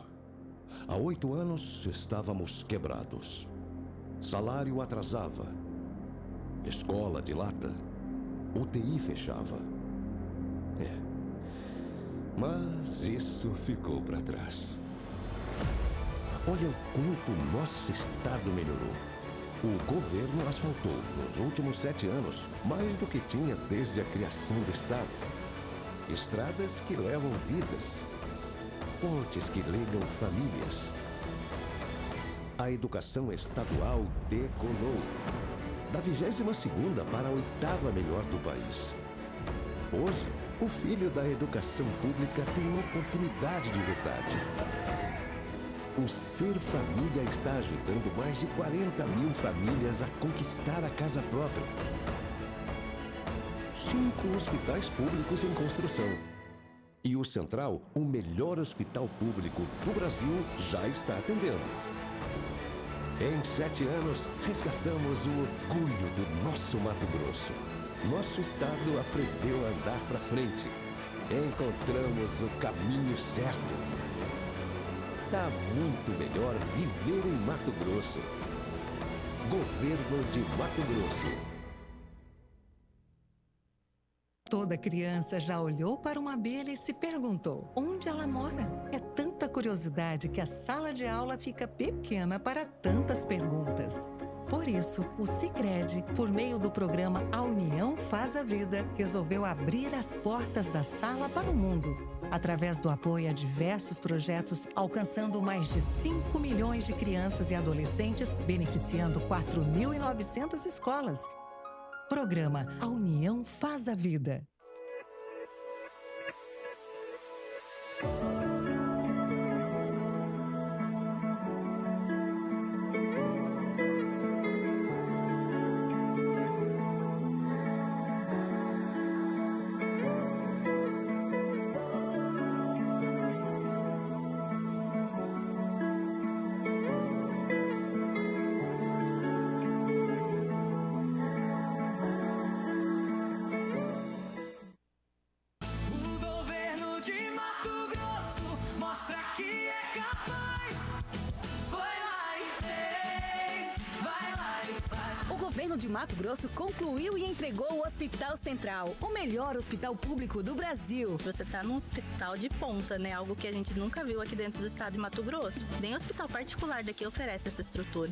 Há 8 anos estávamos quebrados. Salário atrasava. Escola de lata. UTI fechava. Mas isso ficou para trás. Olha o quanto nosso estado melhorou. O governo asfaltou, nos últimos 7 anos, mais do que tinha desde a criação do estado. Estradas que levam vidas. Pontes que ligam famílias. A educação estadual decolou. Da 22ª para a 8ª melhor do país. Hoje, o filho da educação pública tem uma oportunidade de verdade. O Ser Família está ajudando mais de 40 mil famílias a conquistar a casa própria. 5 hospitais públicos em construção. E o Central, o melhor hospital público do Brasil, já está atendendo. Em 7 anos, resgatamos o orgulho do nosso Mato Grosso. Nosso estado aprendeu a andar para frente. Encontramos o caminho certo. Tá muito melhor viver em Mato Grosso. Governo de Mato Grosso. Toda criança já olhou para uma abelha e se perguntou onde ela mora. É tanta curiosidade que a sala de aula fica pequena para tantas perguntas. Por isso, o Sicredi, por meio do programa A União Faz a Vida, resolveu abrir as portas da sala para o mundo, através do apoio a diversos projetos, alcançando mais de 5 milhões de crianças e adolescentes, beneficiando 4.900 escolas. Programa A União Faz a Vida. O governo de Mato Grosso concluiu e entregou o Hospital Central, o melhor hospital público do Brasil. Você tá num hospital de ponta, né? Algo que a gente nunca viu aqui dentro do estado de Mato Grosso. Nem hospital particular daqui oferece essa estrutura.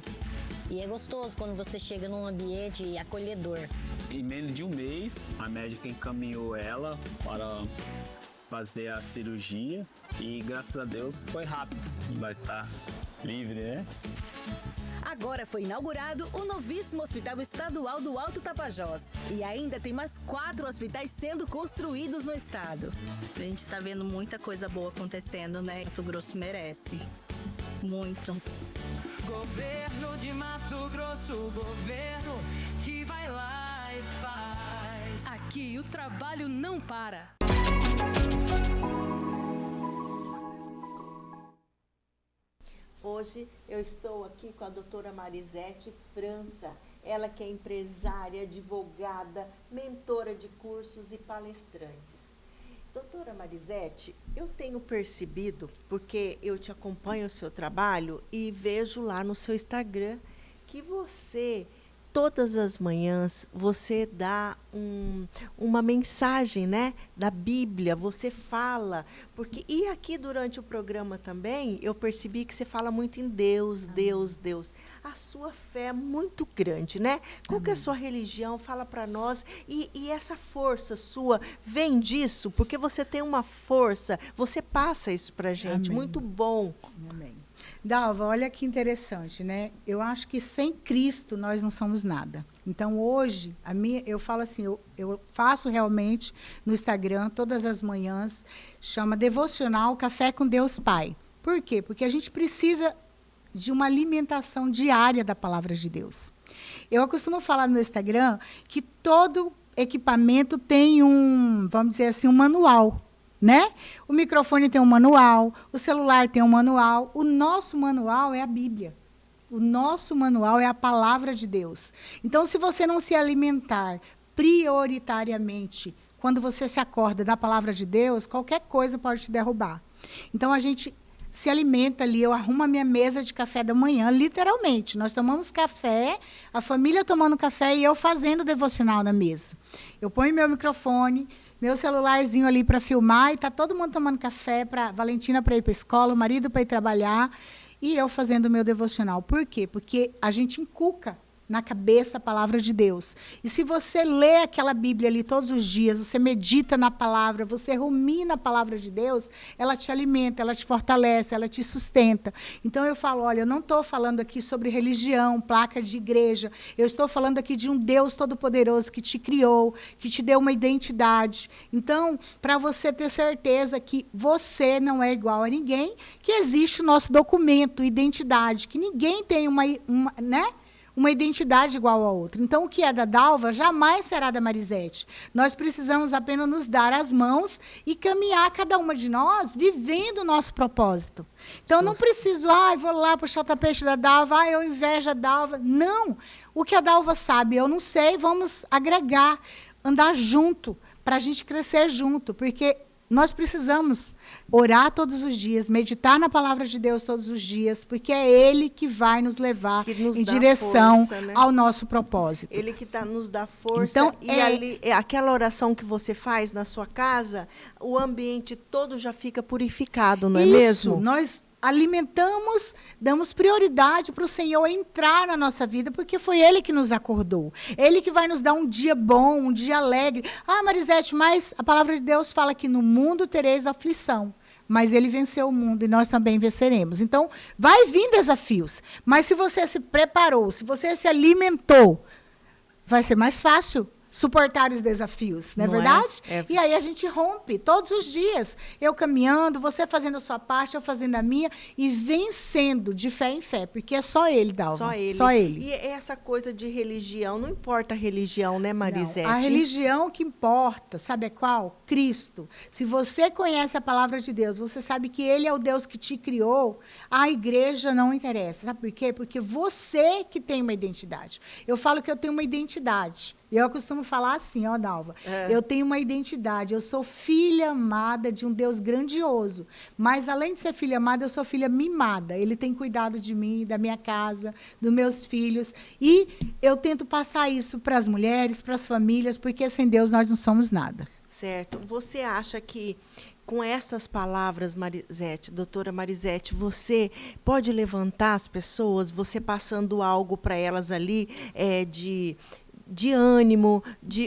E é gostoso quando você chega num ambiente acolhedor. Em menos de um mês, a médica encaminhou ela para fazer a cirurgia e, graças a Deus, foi rápido. Vai estar livre, né? Agora foi inaugurado o novíssimo Hospital Estadual do Alto Tapajós. E ainda tem mais 4 hospitais sendo construídos no estado. A gente tá vendo muita coisa boa acontecendo, né? Mato Grosso merece. Muito. Governo de Mato Grosso, governo que vai lá e faz. Aqui o trabalho não para. Hoje eu estou aqui com a doutora Marisete França, ela que é empresária, advogada, mentora de cursos e palestrantes. Doutora Marisete, eu tenho percebido, porque eu te acompanho o seu trabalho e vejo lá no seu Instagram que você, todas as manhãs, você dá uma mensagem, né, da Bíblia, você fala, porque e aqui durante o programa também, eu percebi que você fala muito em Deus, Deus, Deus. A sua fé é muito grande, né? Qual que é a sua religião? Fala para nós. E essa força sua vem disso, porque você tem uma força, você passa isso para a gente, Amém. muito bom. Amém. Dalva, olha que interessante, né? Eu acho que sem Cristo nós não somos nada. Então, hoje, eu falo assim, eu faço realmente no Instagram, todas as manhãs, chama Devocional Café com Deus Pai. Por quê? Porque a gente precisa de uma alimentação diária da palavra de Deus. Eu costumo falar no meu Instagram que todo equipamento tem vamos dizer assim, um manual. Né? O microfone tem um manual, o celular tem um manual. O nosso manual é a Bíblia. O nosso manual é a palavra de Deus. Então, se você não se alimentar prioritariamente, quando você se acorda da palavra de Deus, qualquer coisa pode te derrubar. Então, a gente se alimenta ali, eu arrumo a minha mesa de café da manhã, literalmente. Nós tomamos café, a família tomando café e eu fazendo devocional na mesa. Eu ponho meu microfone, meu celularzinho ali para filmar e tá todo mundo tomando café, para Valentina para ir para a escola, o marido para ir trabalhar e eu fazendo o meu devocional. Por quê? Porque a gente inculca na cabeça a palavra de Deus. E se você lê aquela Bíblia ali todos os dias, você medita na palavra, você rumina a palavra de Deus, ela te alimenta, ela te fortalece, ela te sustenta. Então eu falo, olha, eu não estou falando aqui sobre religião, placa de igreja, eu estou falando aqui de um Deus todo-poderoso que te criou, que te deu uma identidade. Então, para você ter certeza que você não é igual a ninguém, que existe o nosso documento, identidade, que ninguém tem uma identidade igual a outra. Então, o que é da Dalva jamais será da Marisete. Nós precisamos apenas nos dar as mãos e caminhar, cada uma de nós, vivendo o nosso propósito. Então, não preciso, vou lá puxar o tapete da Dalva, eu invejo a Dalva. Não! O que a Dalva sabe, eu não sei, vamos agregar, andar junto, para a gente crescer junto, porque nós precisamos orar todos os dias, meditar na palavra de Deus todos os dias, porque é Ele que vai nos levar em direção força, né? Ao nosso propósito. Ele que nos dá força. Então, e ali, aquela oração que você faz na sua casa, o ambiente todo já fica purificado, não é mesmo? Isso, nós alimentamos, damos prioridade para o Senhor entrar na nossa vida, porque foi Ele que nos acordou. Ele que vai nos dar um dia bom, um dia alegre. Marisete, mas a palavra de Deus fala que no mundo tereis aflição, mas Ele venceu o mundo e nós também venceremos. Então, vai vir desafios, mas se você se preparou, se você se alimentou, vai ser mais fácil suportar os desafios, não é verdade? E aí a gente rompe todos os dias. Eu caminhando, você fazendo a sua parte, eu fazendo a minha, e vencendo de fé em fé, porque é só Ele, Dalva. Só Ele. Só Ele. E essa coisa de religião, não importa a religião, né, Marisete? Não, a religião que importa, sabe qual? Cristo. Se você conhece a palavra de Deus, você sabe que Ele é o Deus que te criou, a igreja não interessa. Sabe por quê? Porque você que tem uma identidade. Eu falo que eu tenho uma identidade. Eu costumo falar assim, Dalva, eu tenho uma identidade, eu sou filha amada de um Deus grandioso, mas além de ser filha amada, eu sou filha mimada. Ele tem cuidado de mim, da minha casa, dos meus filhos, e eu tento passar isso para as mulheres, para as famílias, porque sem Deus nós não somos nada. Certo. Você acha que com estas palavras, Marisete, doutora Marisete, você pode levantar as pessoas, você passando algo para elas ali de ânimo,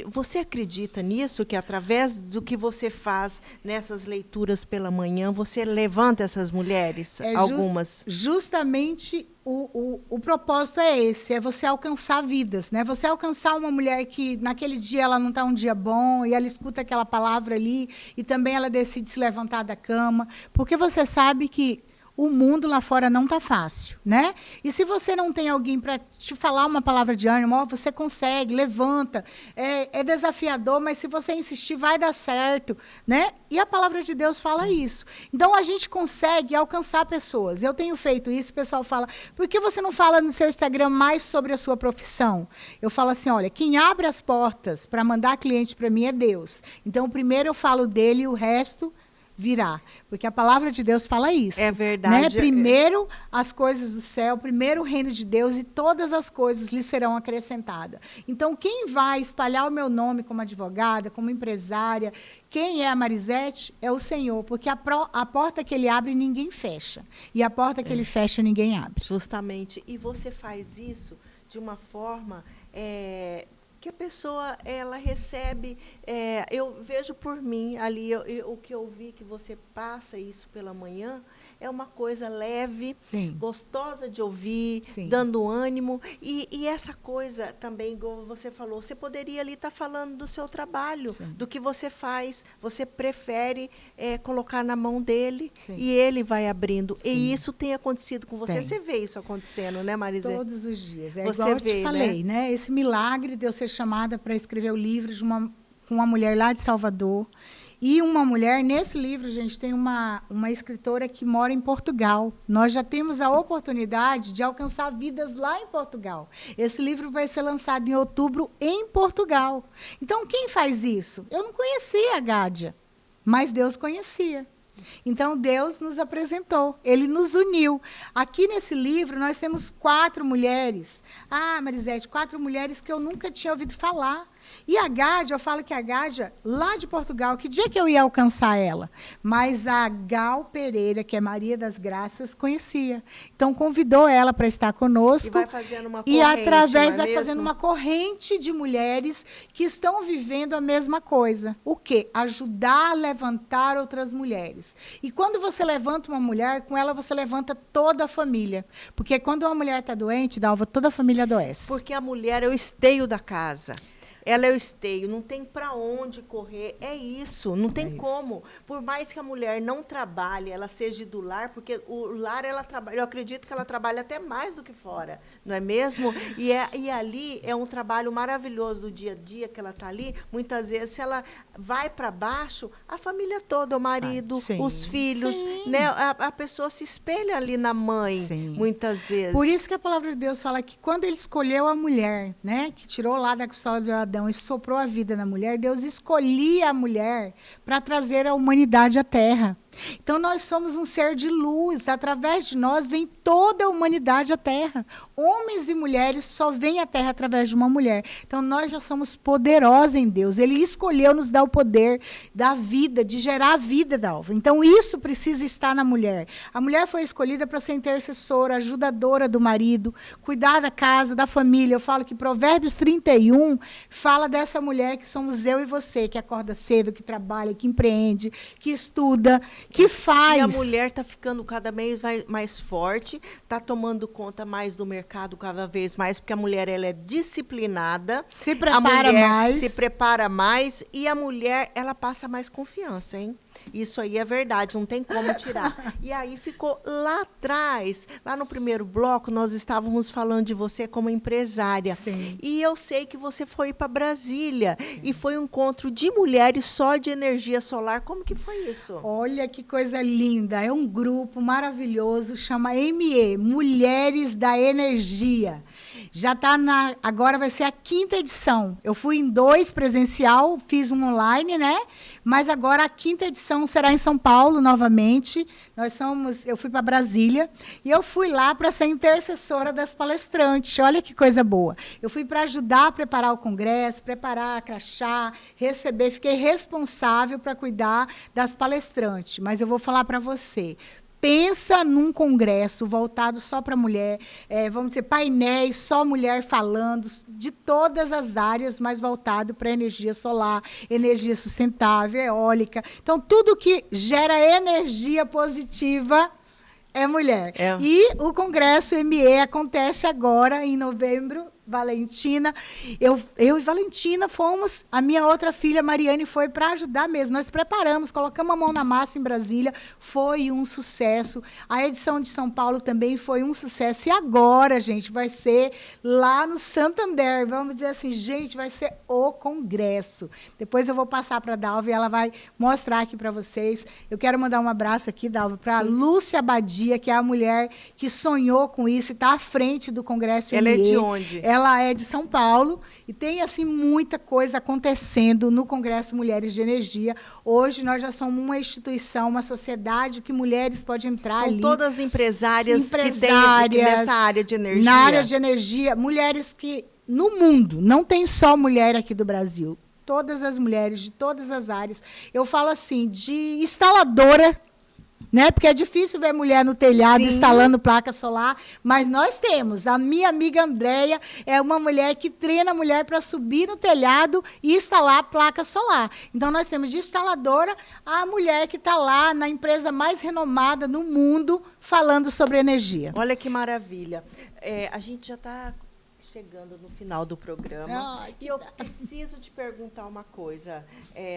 você acredita nisso, que através do que você faz nessas leituras pela manhã, você levanta essas mulheres, algumas? Justamente o propósito é esse, é você alcançar vidas, né? Você alcançar uma mulher que naquele dia ela não está um dia bom, e ela escuta aquela palavra ali, e também ela decide se levantar da cama, porque você sabe que o mundo lá fora não está fácil, né? E se você não tem alguém para te falar uma palavra de ânimo, você consegue, levanta. É desafiador, mas se você insistir, vai dar certo, né? E a palavra de Deus fala isso. Então, a gente consegue alcançar pessoas. Eu tenho feito isso, o pessoal fala, por que você não fala no seu Instagram mais sobre a sua profissão? Eu falo assim, olha, quem abre as portas para mandar cliente para mim é Deus. Então, primeiro eu falo dele e o resto virá, porque a palavra de Deus fala isso. É verdade. Né? Primeiro as coisas do céu, primeiro o reino de Deus, e todas as coisas lhe serão acrescentadas. Então, quem vai espalhar o meu nome como advogada, como empresária, quem é a Marisete, é o Senhor, porque a porta que Ele abre, ninguém fecha. E a porta que Ele fecha, ninguém abre. Justamente. E você faz isso de uma forma que a pessoa ela recebe, eu vejo por mim ali, o que eu vi que você passa isso pela manhã, é uma coisa leve, sim, gostosa de ouvir, sim, dando ânimo, e essa coisa também, como você falou, você poderia ali estar falando do seu trabalho, sim, do que você faz, você prefere colocar na mão dele, sim, e ele vai abrindo, sim, e isso tem acontecido com você, você vê isso acontecendo, né, Marisete? Todos os dias, você igual eu te falei, né? Esse milagre de eu ser chamada para escrever o livro com uma mulher lá de Salvador. E uma mulher, nesse livro, gente, tem uma escritora que mora em Portugal. Nós já temos a oportunidade de alcançar vidas lá em Portugal. Esse livro vai ser lançado em outubro em Portugal. Então, quem faz isso? Eu não conhecia a Gádia, mas Deus conhecia. Então, Deus nos apresentou, Ele nos uniu. Aqui nesse livro, nós temos 4 mulheres. Marisete, 4 mulheres que eu nunca tinha ouvido falar. E a Gádia, eu falo que a Gádia, lá de Portugal, que dia que eu ia alcançar ela? Mas a Gal Pereira, que é Maria das Graças, conhecia. Então, convidou ela para estar conosco. E vai fazendo uma E corrente, através, não é vai fazendo mesmo? uma corrente de mulheres que estão vivendo a mesma coisa. O quê? Ajudar a levantar outras mulheres. E quando você levanta uma mulher, com ela você levanta toda a família. Porque quando uma mulher está doente, Dalva, toda a família adoece. Porque a mulher é o esteio da casa. Ela é o esteio, não tem para onde correr. É isso, não tem como. Por mais que a mulher não trabalhe, ela seja do lar, porque o lar ela trabalha, eu acredito que ela trabalha até mais do que fora, não é mesmo? E ali é um trabalho maravilhoso do dia a dia que ela está ali. Muitas vezes, se ela vai para baixo, a família toda, o marido, os filhos, né? A pessoa se espelha ali na mãe, muitas vezes. Por isso que a palavra de Deus fala que quando ele escolheu a mulher, né, que tirou lá da costela de Adão e soprou a vida na mulher, Deus escolhia a mulher para trazer a humanidade à Terra. Então, nós somos um ser de luz. Através de nós vem toda a humanidade à Terra. Homens e mulheres só vêm à Terra através de uma mulher. Então, nós já somos poderosos em Deus. Ele escolheu nos dar o poder da vida, de gerar a vida, Dalva. Então, isso precisa estar na mulher. A mulher foi escolhida para ser intercessora, ajudadora do marido, cuidar da casa, da família. Eu falo que Provérbios 31 fala dessa mulher que somos eu e você, que acorda cedo, que trabalha, que empreende, que estuda, que faz. E a mulher está ficando cada vez mais forte, está tomando conta mais do mercado cada vez mais, porque a mulher ela é disciplinada. Se prepara mais. Se prepara mais e a mulher ela passa mais confiança, hein? Isso aí é verdade, não tem como tirar. E aí ficou lá atrás, lá no primeiro bloco, nós estávamos falando de você como empresária. Sim. E eu sei que você foi para Brasília. Sim. E foi um encontro de mulheres só de energia solar. Como que foi isso? Olha que coisa linda. É um grupo maravilhoso, chama ME, Mulheres da Energia. Já está agora vai ser a 5ª edição. Eu fui em 2 presencial, fiz um online, né? Mas agora a 5ª edição será em São Paulo novamente. Eu fui para Brasília e eu fui lá para ser intercessora das palestrantes. Olha que coisa boa. Eu fui para ajudar a preparar o congresso, preparar, crachá, receber. Fiquei responsável para cuidar das palestrantes. Mas eu vou falar para você. Pensa num congresso voltado só para mulher, vamos dizer, painéis, só mulher falando, de todas as áreas, mas voltado para energia solar, energia sustentável, eólica. Então, tudo que gera energia positiva é mulher. E o Congresso ME acontece agora, em novembro, Valentina. Eu e Valentina fomos, a minha outra filha, Mariane, foi para ajudar mesmo. Nós preparamos, colocamos a mão na massa em Brasília, foi um sucesso. A edição de São Paulo também foi um sucesso. E agora, gente, vai ser lá no Santander. Vamos dizer assim, gente, vai ser o congresso. Depois eu vou passar para a Dalva e ela vai mostrar aqui para vocês. Eu quero mandar um abraço aqui, Dalva, para a Lúcia Abadia, que é a mulher que sonhou com isso e está à frente do Congresso ME. Ela é de onde? Ela é de São Paulo e tem assim muita coisa acontecendo no Congresso Mulheres de Energia. Hoje nós já somos uma instituição, uma sociedade que mulheres podem entrar ali. São todas empresárias que têm nessa área de energia. Na área de energia, mulheres que no mundo, não tem só mulher aqui do Brasil. Todas as mulheres de todas as áreas. Eu falo assim, de instaladora, né? Porque é difícil ver mulher no telhado instalando placa solar, mas nós temos. A minha amiga Andréia é uma mulher que treina a mulher para subir no telhado e instalar placa solar. Então, nós temos de instaladora a mulher que está lá na empresa mais renomada no mundo falando sobre energia. Olha que maravilha. A gente já está chegando no final do programa. E eu preciso te perguntar uma coisa,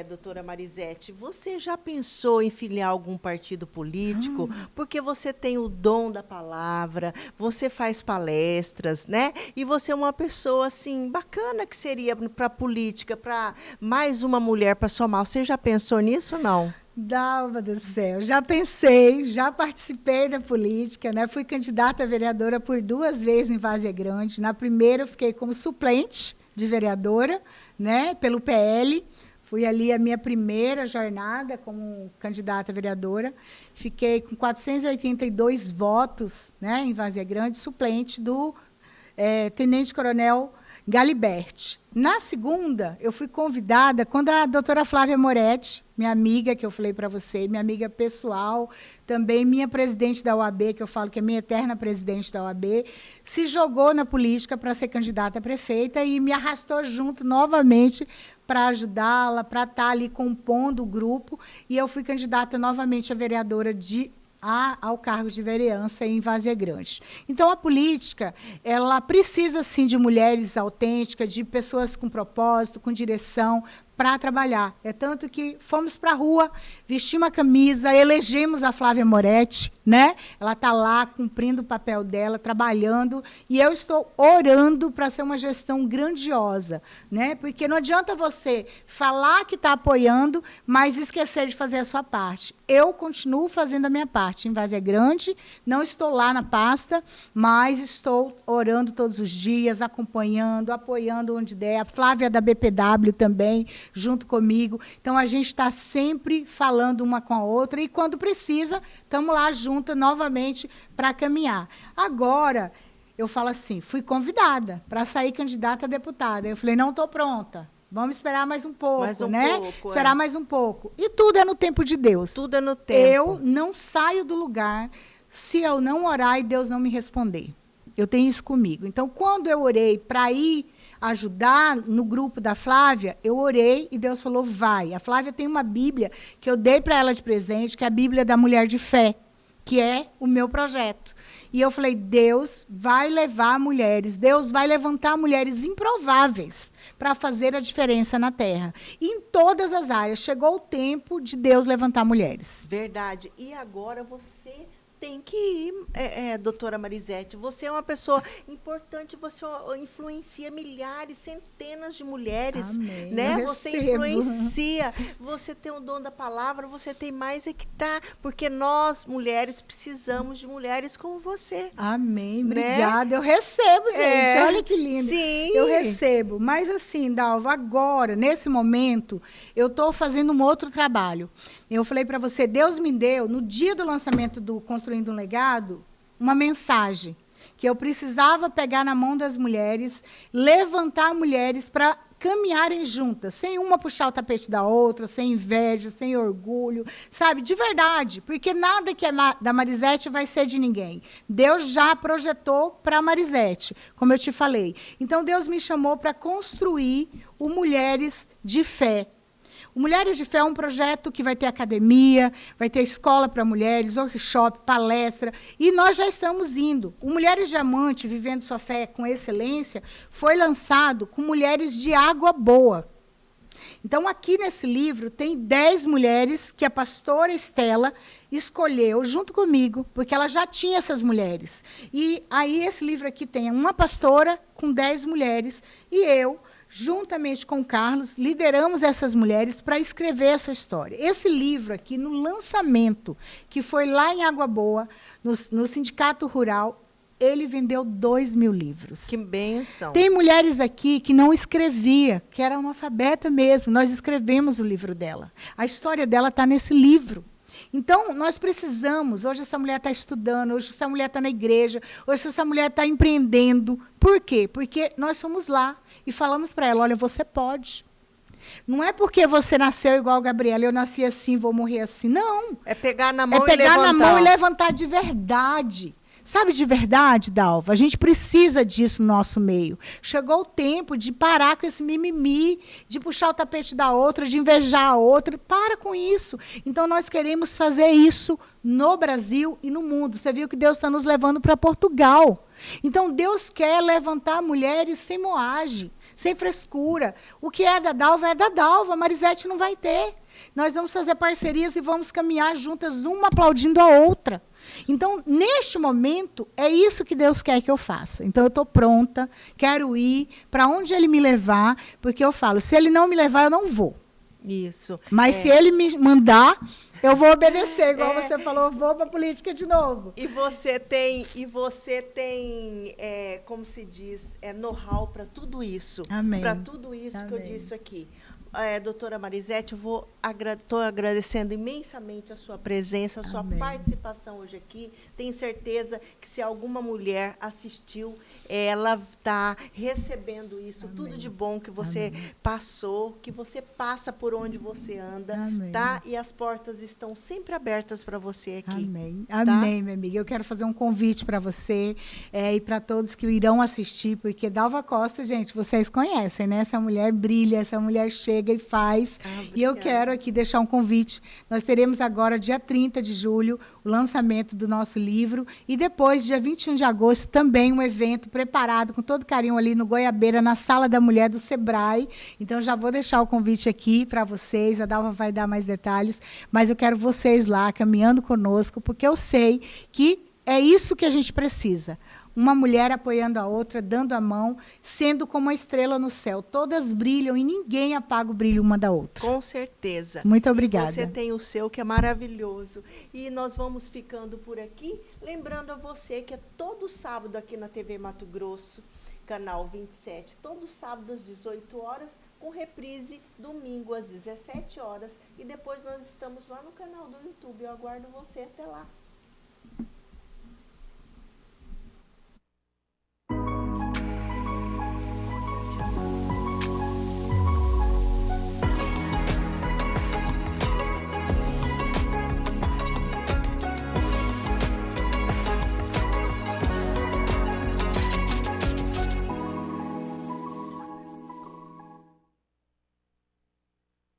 doutora Marisete. Você já pensou em filiar algum partido político? Porque você tem o dom da palavra, você faz palestras, né? E você é uma pessoa, assim, bacana que seria para a política, para mais uma mulher para somar. Você já pensou nisso ou não? Dalva do céu, já pensei, já participei da política, né? Fui candidata a vereadora por 2 vezes em Várzea Grande. Na primeira eu fiquei como suplente de vereadora, né? Pelo PL. Fui ali a minha primeira jornada como candidata a vereadora. Fiquei com 482 votos, né? Em Várzea Grande, suplente do tenente-coronel Galiberti. Na segunda, eu fui convidada, quando a doutora Flávia Moretti, minha amiga, que eu falei para você, minha amiga pessoal, também minha presidente da OAB, que eu falo que é minha eterna presidente da OAB, se jogou na política para ser candidata a prefeita e me arrastou junto novamente para ajudá-la, para estar ali compondo o grupo, e eu fui candidata novamente a vereadora ao cargo de vereança em Várzea Grande. Então, a política, ela precisa, sim, de mulheres autênticas, de pessoas com propósito, com direção, para trabalhar. É tanto que fomos para a rua, vestimos a camisa, elegemos a Flávia Moretti, né? Ela está lá cumprindo o papel dela, trabalhando, e eu estou orando para ser uma gestão grandiosa, né? Porque não adianta você falar que está apoiando, mas esquecer de fazer a sua parte. Eu continuo fazendo a minha parte em Várzea Grande, não estou lá na pasta, mas estou orando todos os dias, acompanhando, apoiando onde der. A Flávia da BPW também, junto comigo. Então, a gente está sempre falando uma com a outra e, quando precisa, estamos lá juntas novamente para caminhar. Agora, eu falo assim, fui convidada para sair candidata a deputada. Eu falei, não estou pronta. Vamos esperar mais um pouco, Esperar mais um pouco. E tudo é no tempo de Deus. Tudo é no tempo. Eu não saio do lugar se eu não orar e Deus não me responder. Eu tenho isso comigo. Então, quando eu orei para ir ajudar no grupo da Flávia, eu orei e Deus falou, vai. A Flávia tem uma Bíblia que eu dei para ela de presente, que é a Bíblia da Mulher de Fé, que é o meu projeto. E eu falei, Deus vai levar mulheres, Deus vai levantar mulheres improváveis para fazer a diferença na Terra. E em todas as áreas, chegou o tempo de Deus levantar mulheres. Verdade. E agora você tem que ir, doutora Marisete, você é uma pessoa importante, você influencia milhares, centenas de mulheres, Amém. né? Você influencia, você tem o dom da palavra, você tem mais é que tá, porque nós, mulheres, precisamos de mulheres como você. Amém, né? Obrigada. Eu recebo, gente, olha que lindo. Sim. Eu recebo, mas assim, Dalva, agora, nesse momento, eu estou fazendo um outro trabalho. Eu falei para você, Deus me deu, no dia do lançamento do Construindo um Legado, uma mensagem que eu precisava pegar na mão das mulheres, levantar mulheres para caminharem juntas, sem uma puxar o tapete da outra, sem inveja, sem orgulho, sabe? De verdade, porque nada que é da Marisete vai ser de ninguém. Deus já projetou para a Marisete, como eu te falei. Então, Deus me chamou para construir o Mulheres de Fé. O Mulheres de Fé é um projeto que vai ter academia, vai ter escola para mulheres, workshop, palestra, e nós já estamos indo. O Mulheres Diamante, Vivendo Sua Fé com Excelência, foi lançado com mulheres de água boa. Então, aqui nesse livro, tem 10 mulheres que a pastora Estela escolheu junto comigo, porque ela já tinha essas mulheres. E aí, esse livro aqui tem uma pastora com 10 mulheres, e eu, juntamente com o Carlos, lideramos essas mulheres para escrever essa história. Esse livro aqui, no lançamento, que foi lá em Água Boa, no Sindicato Rural, ele vendeu 2.000 livros. Que bênção. Tem mulheres aqui que não escrevia, que era analfabeta mesmo. Nós escrevemos o livro dela. A história dela está nesse livro. Então, nós precisamos, hoje essa mulher está estudando, hoje essa mulher está na igreja, hoje essa mulher está empreendendo. Por quê? Porque nós fomos lá e falamos para ela, olha, você pode. Não é porque você nasceu igual a Gabriela, eu nasci assim, vou morrer assim. Não. É pegar na mão e levantar. É pegar na mão e levantar de verdade. Sabe, de verdade, Dalva, a gente precisa disso no nosso meio. Chegou o tempo de parar com esse mimimi, de puxar o tapete da outra, de invejar a outra. Para com isso. Então, nós queremos fazer isso no Brasil e no mundo. Você viu que Deus está nos levando para Portugal. Então, Deus quer levantar mulheres sem moagem, sem frescura. O que é da Dalva, a Marisete não vai ter. Nós vamos fazer parcerias e vamos caminhar juntas, uma aplaudindo a outra. Então, neste momento, é isso que Deus quer que eu faça. Então, eu estou pronta, quero ir para onde Ele me levar, porque eu falo, se Ele não me levar, eu não vou. Isso. Mas se Ele me mandar, eu vou obedecer, igual você falou, eu vou para a política de novo. E você tem como se diz, know-how para tudo isso. Amém. Para tudo isso Amém. que eu disse aqui. doutora Marisete, eu estou agradecendo imensamente a sua presença, a sua participação hoje aqui. Tenho certeza que se alguma mulher assistiu, ela está recebendo isso, tudo de bom que você passou, que você passa por onde você anda, tá? E as portas estão sempre abertas para você aqui. Amém. Tá? Amém, minha amiga. Eu quero fazer um convite para você e para todos que irão assistir, porque Dalva Costa, gente, vocês conhecem, né? Essa mulher brilha, essa mulher chega e faz. E eu quero aqui deixar um convite. Nós teremos agora, dia 30 de julho, o lançamento do nosso livro. E depois, dia 21 de agosto, também um evento preparado com todo carinho ali no Goiabeira, na Sala da Mulher do Sebrae. Então, já vou deixar o convite aqui para vocês. A Dalva vai dar mais detalhes. Mas eu quero vocês lá, caminhando conosco, porque eu sei que é isso que a gente precisa. Uma mulher apoiando a outra, dando a mão, sendo como uma estrela no céu. Todas brilham e ninguém apaga o brilho uma da outra. Com certeza. Muito obrigada. E você tem o seu, que é maravilhoso. E nós vamos ficando por aqui. Lembrando a você que é todo sábado aqui na TV Mato Grosso, canal 27, todo sábado às 18 horas, com reprise domingo às 17 horas. E depois nós estamos lá no canal do YouTube. Eu aguardo você até lá.